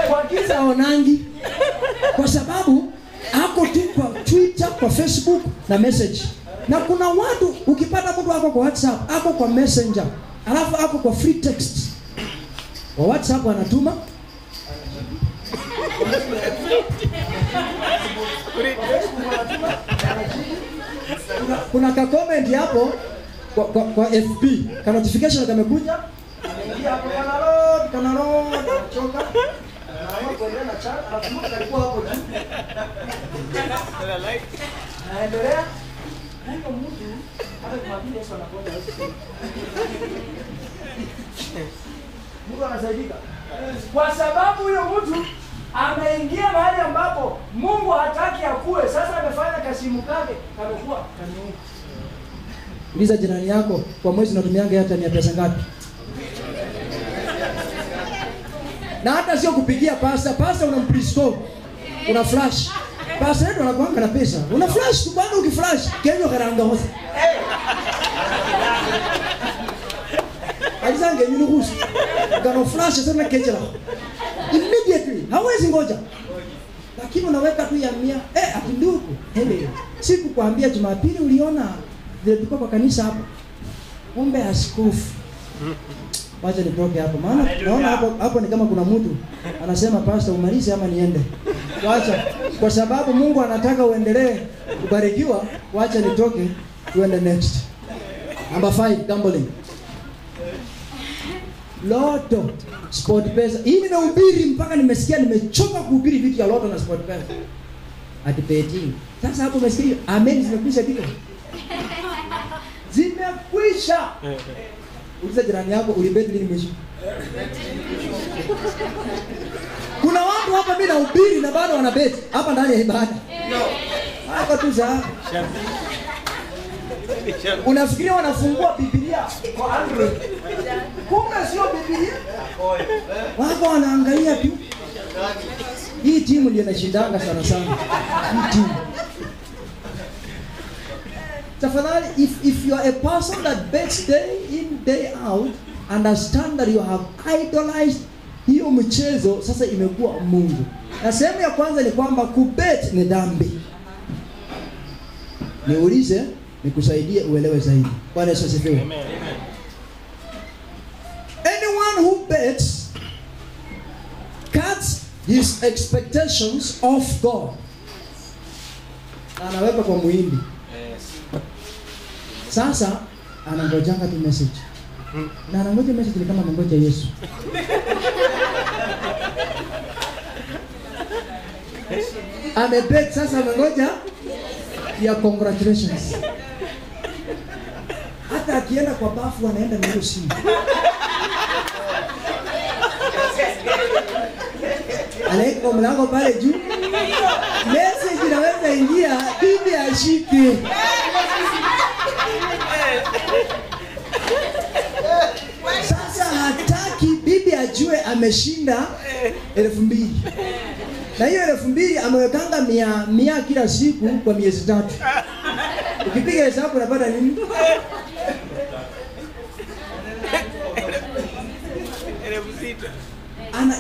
Speaker 1: Kwa kisa onangi. Kwa sababu ako tu kwa Twitter, kwa Facebook na message. Na kuna watu ukipata mtu wako kwa WhatsApp, ako kwa Messenger, alafu ako kwa free text. Kwa WhatsApp anatuma kuna ka comment hapo kwa FB, ka notification kamekuja, ameingia hapo kana load choka. Anaanza na chat, anafunga kalikuwa hapo tu. Naendelea. Hapo mtu hata kwa vile Yesu anakwenda Yesu. Mungu anasaidika. Kwa sababu huyo mtu ameingia mahali ambapo Mungu hataki akue. Sasa amefanya kasimu kake kamekuwa kanuni. Uliza jirani yako, kwa mwezi unatumianga hata ni pesa ngapi? Na hata sio kupigia pasta unamprescribe. Una flash. Pasta yetu anakuanga na pesa. Una flash tu, bado ukiflash Kenya karanga hosi. Alizange yule ruhusa. Kana flash sana kechela. Immediately, hawezi ngoja. Lakini unaweka tu ya 100. Ati ndugu, siku kuambia Jumapili uliona vile tulikuwa kwa kanisa hapo. Kumbe askofu. Wacha nitoke hapo. Maana naona hapo ni kama kuna mtu anasema pastor umalize ama niende. Wacha, kwa sababu Mungu anataka uendelee kubarikiwa, wacha nitoke tuende next. Number 5, gambling. Loto, sport pesa. Hii nimehubiri mpaka nimesikia nimechoka kuhubiri vitu ya loto na sport pesa. Ati betting. Sasa hapo umesikia amen zimekwisha kitu. Zimekwisha. Uliza jirani yako ulibeti nini mwisho? Kuna watu hapa mimi nahubiri na bado wanabeti hapa ndani ya ibada. Hapa tu za. Unafikiria wanafungua Biblia kwa Android? Kumbe sio Biblia. Wako wanaangalia tu. Hii timu ndio inashindanga sana. Hii timu. Tafadhali, if you are a person that bets day in day out, understand that you have idolized hiyo mchezo, sasa imekuwa Mungu. Na sehemu ya kwanza ni kwamba kubet ni dhambi. Niulize, nikusaidie uelewe zaidi. Bwana Yesu asifiwe. Amen. Anyone who bets cuts his expectations of God. Na anaweka kwa muhindi. Sasa anangojanga tu message. Na anangoja message kama amengoja Yesu. Amebet sasa amengoja ya congratulations. Hata akienda kwa bafu anaenda na hiyo simu. Anaeka kwa mlango pale juu. Message inaweza ingia, bibi ashike. Sasa hataki bibi ajue ameshinda 2,000. Na hiyo 2,000 amewekanga 100 kila siku kwa miezi 3. Ukipiga hesabu unapata nini?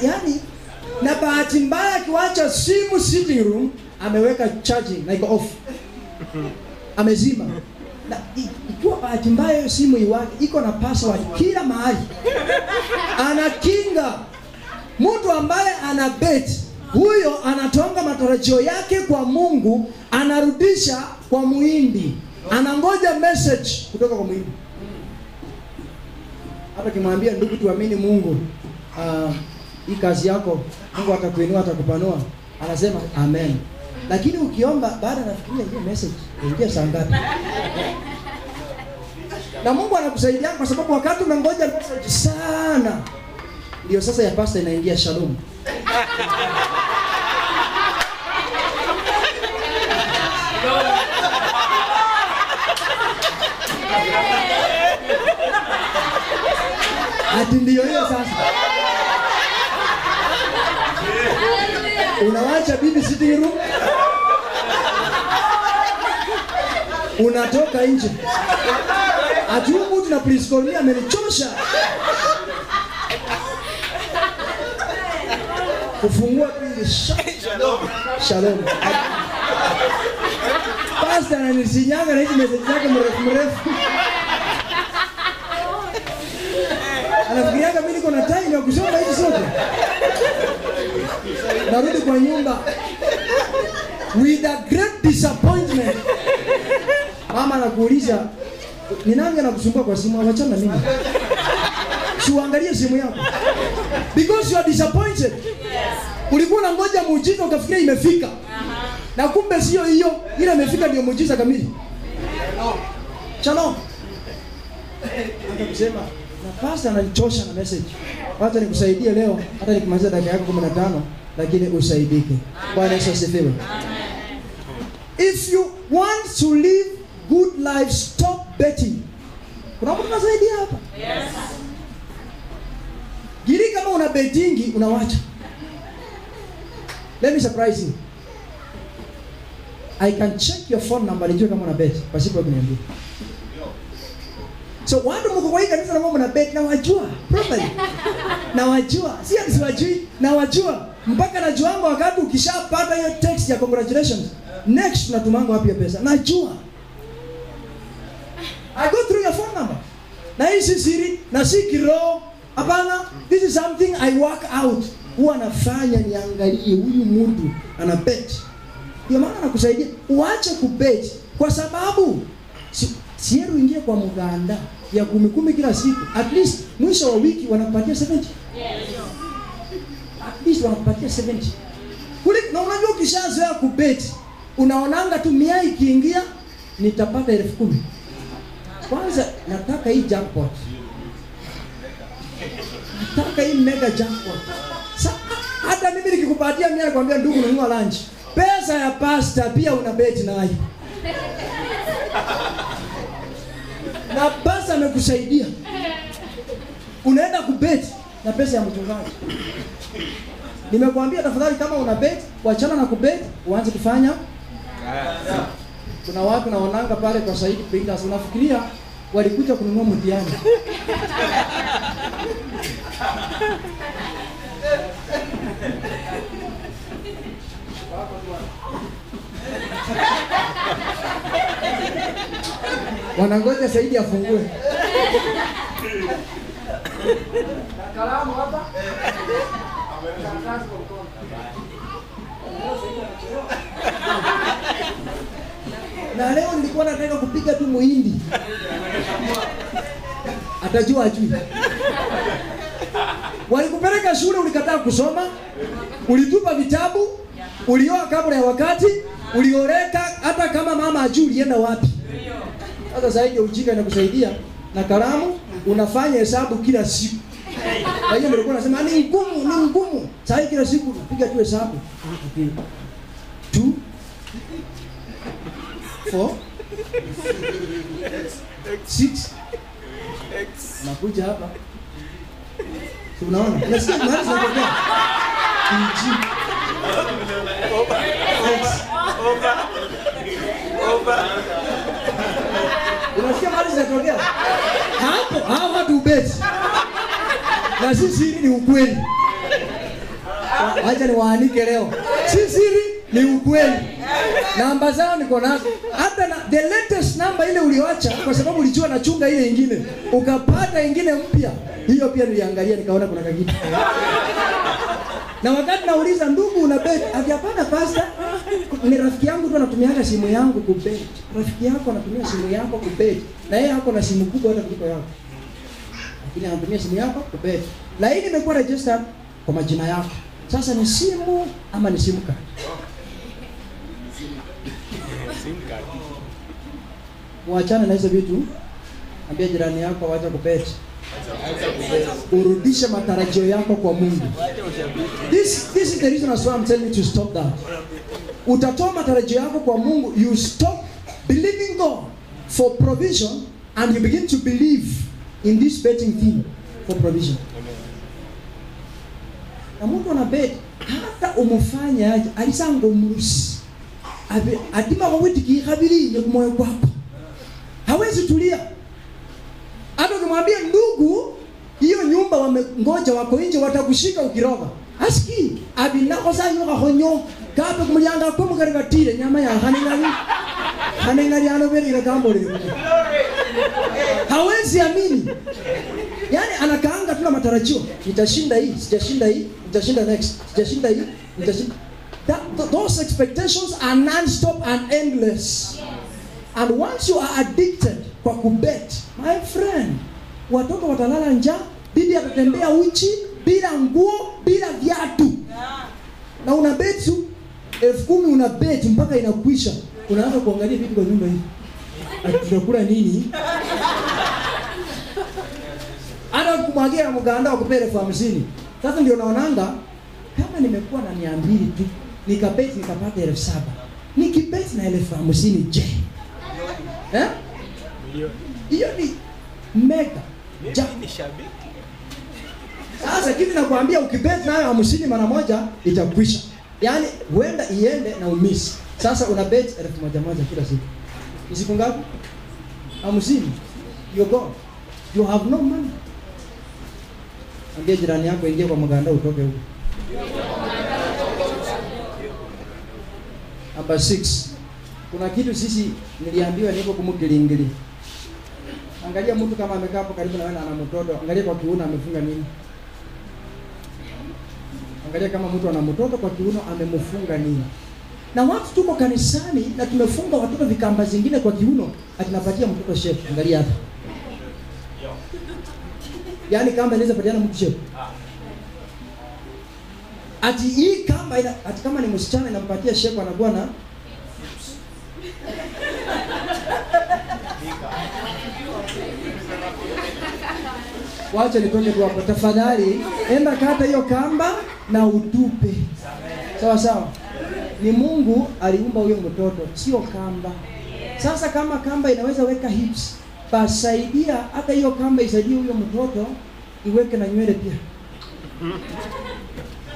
Speaker 1: Yani na bahati mbaya akiwacha simu sitting room ameweka charging na iko off. Amezima. Na ikiwa bahati mbaya hiyo simu iwake iko na password kila mahali. Anakinga. Mtu ambaye ana bet, huyo anatonga matarajio yake kwa Mungu, anarudisha kwa muhindi. Anangoja message kutoka kwa muhindi. Hata kimwambia ndugu tuamini Mungu, hii kazi yako Mungu atakuinua atakupanua, anasema amen. Lakini ukiomba baada nafikiria hiyo message ingia saa ngapi? Na Mungu anakusaidia kwa sababu wakati umengoja message sana ndio sasa ya pasta inaingia shalom. Ati ndio hiyo sasa. Unawacha bibi sitting room. Unatoka nje. Ati huyu mtu na please call me amenichosha. Kufungua pili shalom. Shalom. Pastor ananisinyaga na hizi message zake mrefu. Anafikiria mimi niko na time ya kusoma hizi zote. Narudi kwa nyumba with a great disappointment. Mama anakuuliza, ni nani anakusumbua kwa simu? Achana na mimi. Usiangalie simu yako. Because you are disappointed. Ulikuwa unangoja muujiza ukafikiria imefika. Na kumbe sio hiyo, ile imefika ndio muujiza kamili. Shalom. Anakusema, na pastor ananichosha na message. Wacha nikusaidie leo, hata nikimaliza dakika yako 15, lakini usaidike. Bwana Yesu asifiwe. If you want to live good life, stop betting. Kuna mtu anasaidia hapa? Yes. Giri kama una bettingi unawacha. Let me surprise you. I can check your phone number nijue kama una bet. Pasipo kuniambia. So watu mko kwa hii kanisa na mna bet na wajua. Probably. Na wajua. Si ati siwajui, na wajua. Mpaka najua wakati ukishapata hiyo text ya congratulations. Next tunatumanga wapi pesa? Najua. I go through your phone number. Na hii si siri, na si kiroho. Hapana, this is something I work out. Huwa nafanya niangalie huyu mtu ana bet. Ndio maana nakusaidia uache kubet kwa sababu siero ingie kwa mganda ya 10 kila siku. At least mwisho wa wiki wanakupatia 70. Yes. At least wanakupatia 70. Kule na unajua ukishazoea kubet, unaonanga tu 100 ikiingia nitapata 10,000. Kwanza nataka hii jackpot. Nataka hii mega jackpot. Hata mimi nikikupatia 100 nakwambia ndugu nunua lunch. Pesa ya pasta pia una bet nayo. Na pasta amekusaidia. Unaenda kubet na pesa ya mchungaji. Nimekuambia tafadhali kama una bet, wachana na kubet, uanze kufanya. Kuna watu naonanga pale kwa Saidi Printers unafikiria walikuja kununua mtihani. Wanangoja Saidi afungue. Kalamu hapa. Na leo nilikuwa nataka kupiga tu muhindi. atajua ajui. Walikupeleka shule ulikataa kusoma, ulitupa vitabu, ulioa kabla ya wakati, ulioreka hata kama mama ajui ulienda wapi. Sasa zaidi ujinga inakusaidia na kalamu unafanya hesabu kila siku. Kwa hiyo nilikuwa nasema ni ngumu. Sasa kila siku unapiga tu hesabu. 2 4 6 nakuja hapa. Unaona? Nasikia mahali zinatokea. Over. Unasikia mahali zinatokea? Hapo hao watu ubeti. Na sisi ni ukweli. Acha niwaanike leo. Sisi ni ukweli. Namba zao niko nazo. Hata na the latest number ile ulioacha kwa sababu ulijua nachunga ile nyingine. Ukapata nyingine mpya. Hiyo pia niliangalia nikaona kuna kakitu. Na wakati nauliza ndugu una bet, hapana pastor, ni rafiki yangu tu anatumianga simu yangu kubet. Rafiki yako anatumia simu yako kubet. Na yeye hako na simu kubwa hata kuliko yako. Lakini anatumia simu yako kubet. Na hii imekuwa registered kwa majina yako. Sasa ni simu ama ni simu card? Waachane na hizo vitu. Ambia jirani yako waache kubet. Urudishe matarajio yako kwa Mungu. This is the reason why I'm telling you to stop that. Utatoa matarajio yako kwa Mungu, you stop believing God for provision and you begin to believe in this betting thing for provision. Na mtu anabet hata umufanya aje alisango mrusi. Atima wawiti kikabili ya moyo wako. Hawezi tulia. Hata ukimwambia ndugu, hiyo nyumba wamengoja wako nje watakushika ukiroga. Aski, abinako za yoga honyo, kape kumulianga kwa mkarikatire nyama ya hanengari anoveri ile kambo ile. Hawezi amini. Yaani anakaanga tu na matarajio. Nitashinda hii, sijashinda hii, nitashinda next, sijashinda hii, nitashinda. Those expectations are non-stop and endless. And once you are addicted kwa kubet, my friend, watoto watalala njaa, bibi atatembea uchi, bila nguo, bila viatu. Na una bet tu 10,000 una bet mpaka inakwisha. Unaanza kuangalia vitu kwa nyumba hii. Tutakula nini? Ana kumwagia mganda wa kupele 50. Sasa ndio naonanga kama nimekuwa na 200 tu, nikabet nikapata 7,000. Nikibet na 50,000 je? Hiyo ni mega.
Speaker 3: Ni shabiki.
Speaker 1: Sasa kitu nakwambia ukibet nayo 50 mara moja itakwisha. Yaani huenda iende na umisi. Sasa una bet 1,000 kila siku. Ni siku ngapi? 50. You're gone. You have no money. Ambia jirani yako ingia kwa mganda utoke huko. Number 6. Kuna kitu sisi niliambiwa niko kumukilingili. Angalia mtu kama amekaa hapo karibu na wewe na ana mtoto, angalia kwa kiuno amefunga nini? Angalia kama mtu ana mtoto kwa kiuno amemfunga nini? Na watu tuko kanisani na tumefunga watoto vikamba zingine kwa kiuno, atinapatia mtoto shape. Angalia hapa. Yaani kamba inaweza patiana mtu shape. Ati hii kamba ati kama ni msichana inampatia shape anakuwa na wacha nitoke tu hapo tafadhali, enda kata hiyo kamba na utupe. Sawa sawa. Ni Mungu aliumba huyo mtoto, sio kamba. Sasa kama kamba inaweza weka hips, basaidia hata hiyo kamba isaidie huyo mtoto iweke na nywele pia.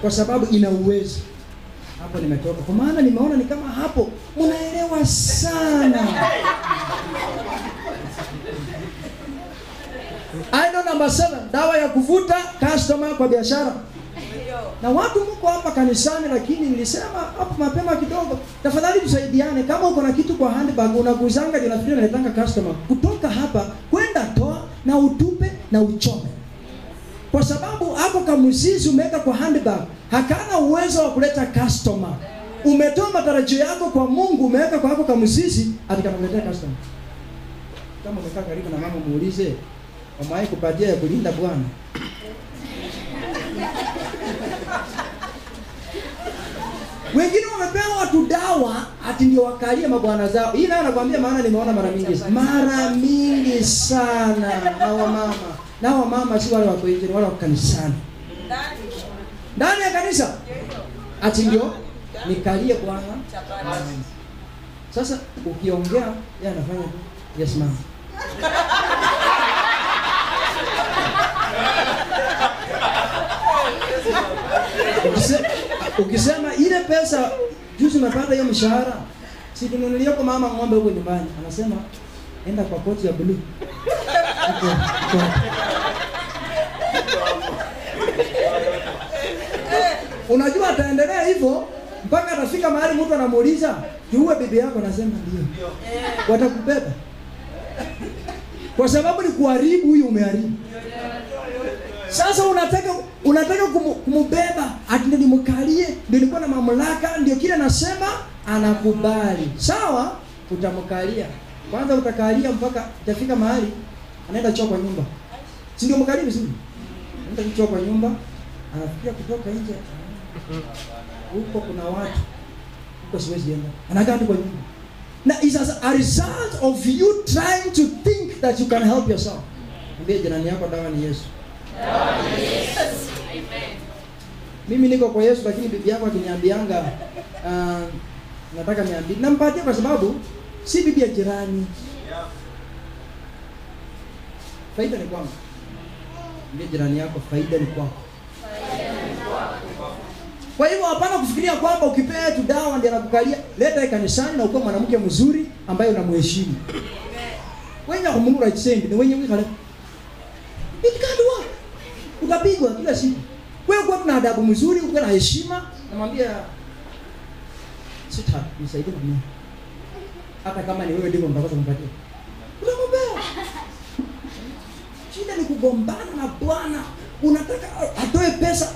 Speaker 1: Kwa sababu ina uwezo. Hapo nimetoka. Kwa maana nimeona ni kama hapo mnaelewa sana. Aina number 7, dawa ya kuvuta customer kwa biashara. Na watu mko hapa kanisani, lakini nilisema hapo mapema kidogo, tafadhali tusaidiane. Kama uko na kitu kwa handbag unaguzanga ndio nafikiri unataka customer. Kutoka hapa kwenda toa na utupe na uchome. Kwa sababu hapo kama mzizi umeweka kwa handbag, hakana uwezo wa kuleta customer. Umetoa matarajio yako kwa Mungu, umeweka kwa hapo kama mzizi, atakakuletea customer. Kama umekaa karibu na mama muulize, Wamai kupatia ya kulinda bwana. Wengine wamepewa watu dawa ati ndio wakalie mabwana zao. Hii nayo nakwambia, maana nimeona mara mingi sana na wamama. Na wamama si wale wako nje, wale wako kanisani. Ndani ya kanisa. Ati ndio nikalie bwana. Sasa ukiongea yeye anafanya yes ma'am. Ukisema ile pesa juzi umepata hiyo mshahara, si tununulie kwa mama ng'ombe huko nyumbani, anasema enda kwa koti ya blue. Unajua ataendelea hivyo mpaka atafika mahali mtu anamuuliza, "Tuue bibi yako?" Anasema ndio. Watakubeba. Kwa sababu ni kuharibu, huyu umeharibu. Sasa unataka kumubeba, ati ndio nimkalie, ndio nilikuwa na mamlaka, ndio kile nasema anakubali. Sawa, utamkalia. Kwanza utakalia mpaka itafika mahali anaenda choo kwa nyumba. Si ndio mkalie vizuri? Anaenda choo kwa nyumba, anafikia kutoka nje. Huko kuna watu. Huko siwezi enda. Anakaa tu kwa nyumba. Na is as a result of you trying to think that you can help yourself. Mwambie jirani yako, dawa ni Yesu.
Speaker 4: Yes. Amen.
Speaker 1: Mimi niko kwa Yesu, lakini bibi yako akiniambianga nataka 200, nampatia kwa sababu si bibi ya jirani. Faida ni kwangu. Mwambie jirani yako, faida ni kwako. Kwa hivyo hapana kufikiria kwamba ukipea tu dawa ndiye anakukalia. Leta kanisani na uko mwanamke mzuri ambaye unamheshimu. Wenye kumunura chisendi ni wenye wikale. Itikadwa. Utapigwa kila siku. Wewe kwa na adabu mzuri, uko na heshima, namwambia sita nisaidie mimi. Hata kama ni wewe ndio mtakaza kumpatia. Utamwambia. Shida ni kugombana na Bwana. Unataka atoe pesa.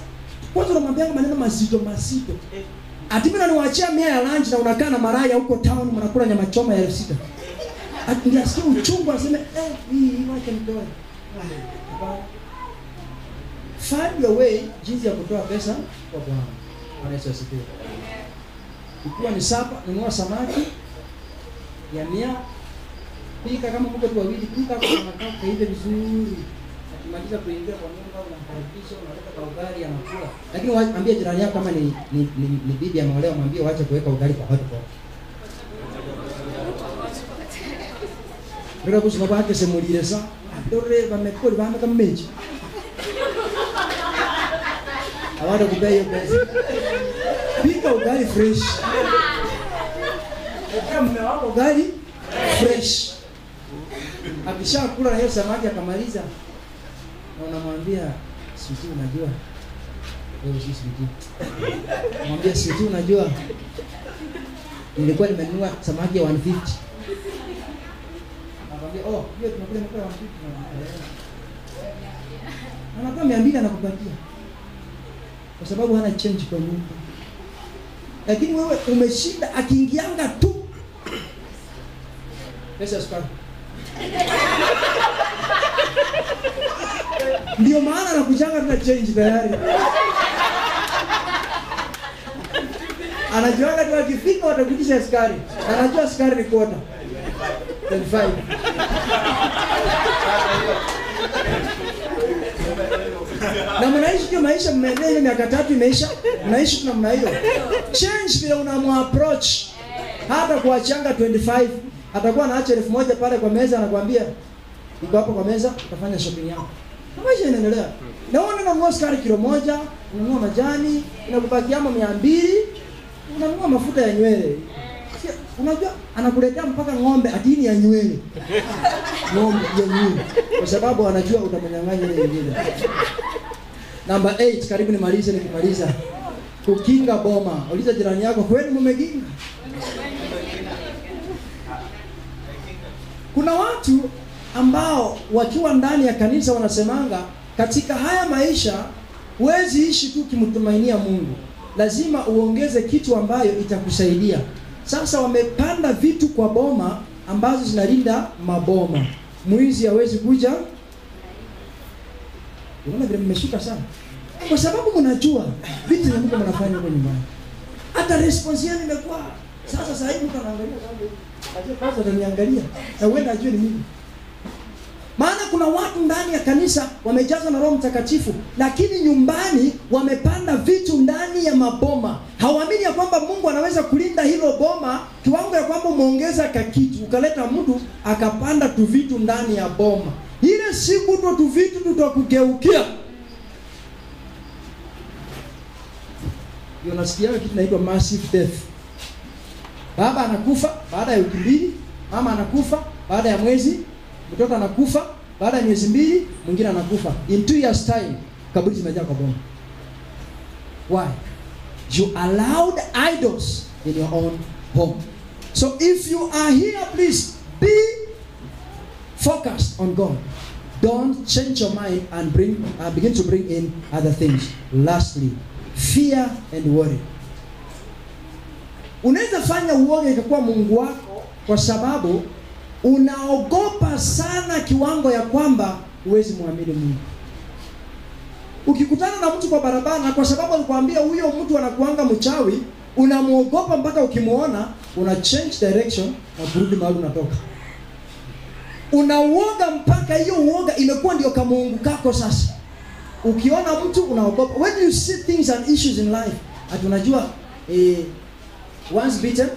Speaker 1: Kwanza unamwambia maneno mazito. Ati mimi naniwaachia 100 ya lunch na unakaa na maraya huko town mnakula nyama choma ya 6. Ati ndio asikie uchungu aseme hii wacha nitoe. Find your way jinsi ya kutoa pesa kwa Bwana. Bwana Yesu asifiwe. Ikiwa ni sapa, nunua samaki ya 100. Pika kama mko tu wawili, pika kwa makaa kaive vizuri. Akimaliza kuingia kwa nyumba unamkaribisha, unaleta kwa ugali anakula. Lakini waambie jirani yako kama ni bibi ameolewa, mwambie waache kuweka ugali kwa hot pot. Ndio kusema kwake semulile sa. Dore bamekoli bame kama mechi. Awada kupea hiyo pesa. Pika ugali fresh. Kama mume wako ugali fresh. Akishakula hiyo samaki akamaliza, na unamwambia sisi unajua wewe sisi sisi. Mwambie sisi unajua nilikuwa nimenunua samaki ya 150. Akamwambia hiyo tunakula mkao wa 150 na anakuwa 200 anakupatia. Kwa sababu hana change kwa nyumba. Lakini wewe umeshinda akiingianga tu pesa sukari. Ndio maana anakuchanga tuna change tayari. Anajua tu akifika watakujisha sukari. Anajua sukari ni quarter. 25. Na mnaishi kwa maisha mmeendelea miaka 3 imeisha, mnaishi tuna namna hiyo. Change vile unamapproach. Hata kuachanga 25, atakuwa anaacha 1000 pale kwa meza anakuambia iko hapo kwa meza utafanya shopping yako. Maisha inaendelea. Na wewe unanunua sukari kilo 1, unanunua majani, inakupakia 200, unanunua mafuta ya nywele. Unajua anakuletea mpaka ng'ombe adini ya nywele. Ng'ombe ya nywele. Kwa sababu anajua utamnyang'anya ile nyingine. Number 8, karibu nimalize nikimaliza. Kukinga boma. Uliza jirani yako, kweli mumekinga? Kuna watu ambao wakiwa ndani ya kanisa wanasemanga katika haya maisha huwezi ishi tu kimtumainia Mungu. Lazima uongeze kitu ambayo itakusaidia. Sasa wamepanda vitu kwa boma ambazo zinalinda maboma. Mwizi hawezi kuja Unaona vile mmeshuka sana. Kwa sababu mnajua vitu vya Mungu mnafanya huko nyumbani. Hata response yenu imekuwa sasa hivi mtu anaangalia kwanza ataniangalia. Na wewe unajua ni mimi. Maana kuna watu ndani ya kanisa wamejazwa na Roho Mtakatifu, lakini nyumbani wamepanda vitu ndani ya maboma. Hawaamini ya kwamba Mungu anaweza kulinda hilo boma kiwango ya kwamba umeongeza kakitu, ukaleta mtu akapanda tu vitu ndani ya boma. Ile siku tu vitu tutakugeukia. Unasikia kitu kinaitwa massive death. Baba anakufa baada ya wiki mbili, mama anakufa baada ya mwezi, mtoto anakufa baada ya miezi mbili, mwingine anakufa. In 2 years time, kaburi zimejaa kwa bomu. Why? You allowed idols in your own home. So if you are here, please be focused on God. Don't change your mind and begin to bring in other things. Lastly, fear and worry. Unaweza fanya uoga ikakuwa Mungu wako kwa sababu unaogopa sana kiwango ya kwamba huwezi muamini Mungu. Ukikutana na mtu kwa barabara kwa sababu alikwambia huyo mtu anakuanga mchawi, unamuogopa mpaka ukimuona una change direction na kurudi mahali unatoka. Unauoga mpaka hiyo uoga imekuwa ndio kama Mungu kako sasa. Ukiona mtu unaogopa. When you see things and issues in life, unajua once bitten.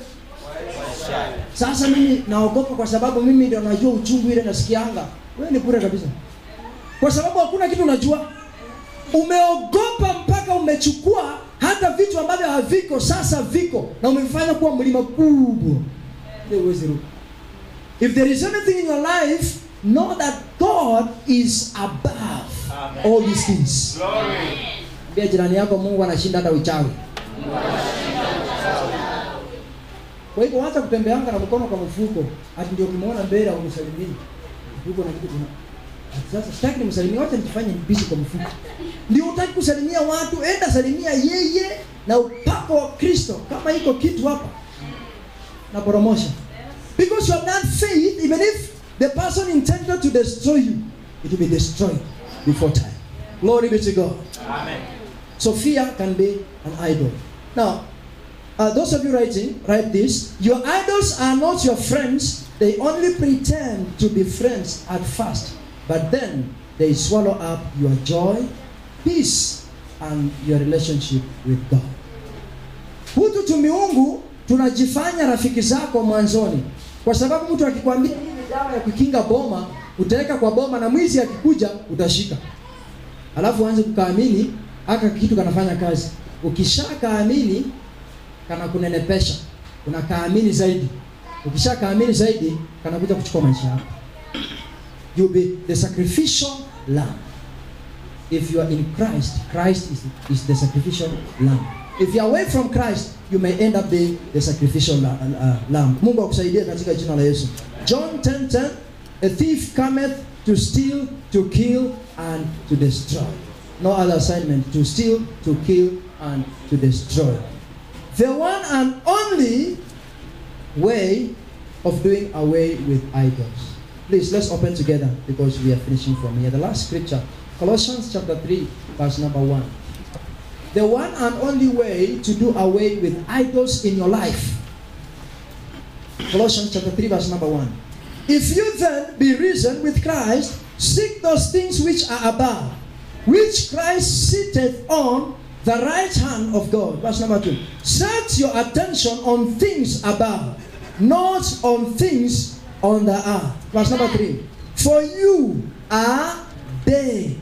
Speaker 1: Sasa mimi naogopa kwa sababu mimi ndio najua uchungu ile nasikianga. Wewe ni bure kabisa. Kwa sababu hakuna kitu unajua. Umeogopa mpaka umechukua hata vitu ambavyo haviko sasa viko na umefanya kuwa mlima kubwa. Ndio uweze ruka. If there is anything in your life, know that God is above all these things. Glory. Bia jirani yako Mungu anashinda hata uchawi. Kwa hivyo hata kutembeanga na mkono kwa mfuko, ati ndio ukimuona mbele au msalimini. Huko na kitu kuna. Sasa sitaki nimsalimie, wacha nifanye busy kwa mfuko. Ndio utaki kusalimia watu, enda salimia yeye na upako wa Kristo kama iko kitu hapa. Na promotion. Because you have done faith, even if the person intended to destroy you, it will be destroyed before time. Glory be to God. Amen. So fear can be an idol. Now, those of you writing, write this. Your idols are not your friends. They only pretend to be friends at first. But then they swallow up your joy, peace, and your relationship with God. Hutu tumiungu tunajifanya rafiki zako mwanzoni. Kwa sababu mtu akikwambia hii ni dawa ya kukinga boma, utaweka kwa boma na mwizi akikuja utashika. Alafu uanze kukaamini aka kitu kanafanya kazi. Ukishakaamini kana kunenepesha, unakaamini zaidi. Ukishakaamini zaidi kana kuja kuchukua maisha yako. You'll be the sacrificial lamb. If you are in Christ, Christ is the sacrificial lamb. If you are away from Christ, you may end up being the sacrificial lamb. Mungu akusaidie katika jina la Yesu. John 10:10, a thief cometh to steal, to kill, and to destroy. No other assignment, to steal, to kill, and to destroy. The one and only way of doing away with idols. Please, let's open together because we are finishing from here. The last scripture, Colossians chapter 3, verse number 1. The one and only way to do away with idols in your life. Colossians chapter 3, verse number 1. If you then be risen with Christ, seek those things which are above, which Christ sitteth on the right hand of God. Verse number 2. Set your attention on things above, not on things on the earth. Verse number 3. For you are dead,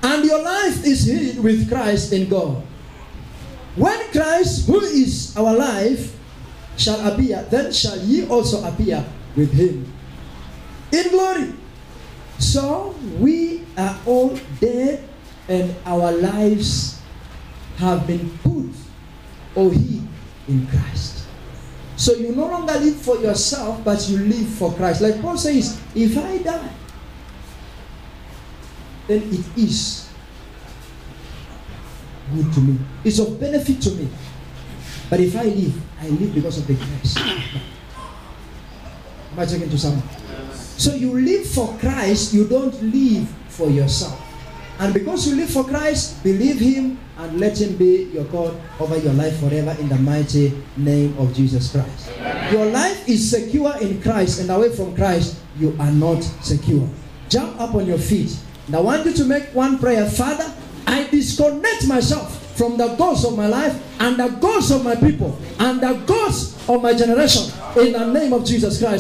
Speaker 1: and your life is hid with Christ in God. When Christ, who is our life, shall appear, then shall ye also appear with him in glory. So we are all dead, and our lives have been put or hid in Christ. So you no longer live for yourself, but you live for Christ. Like Paul says, if I die, then it is good to me. It's of benefit to me. But if I live because of the grace. Am I talking to someone? So you live for Christ, you don't live for yourself. And because you live for Christ, believe him and let him be your God over your life forever in the mighty name of Jesus Christ. Your life is secure in Christ, and away from Christ, you are not secure. Jump up on your feet. And I want you to make one prayer. Father, I disconnect myself from the goals of my life and the goals of my people and the goals of my generation in the name of Jesus Christ.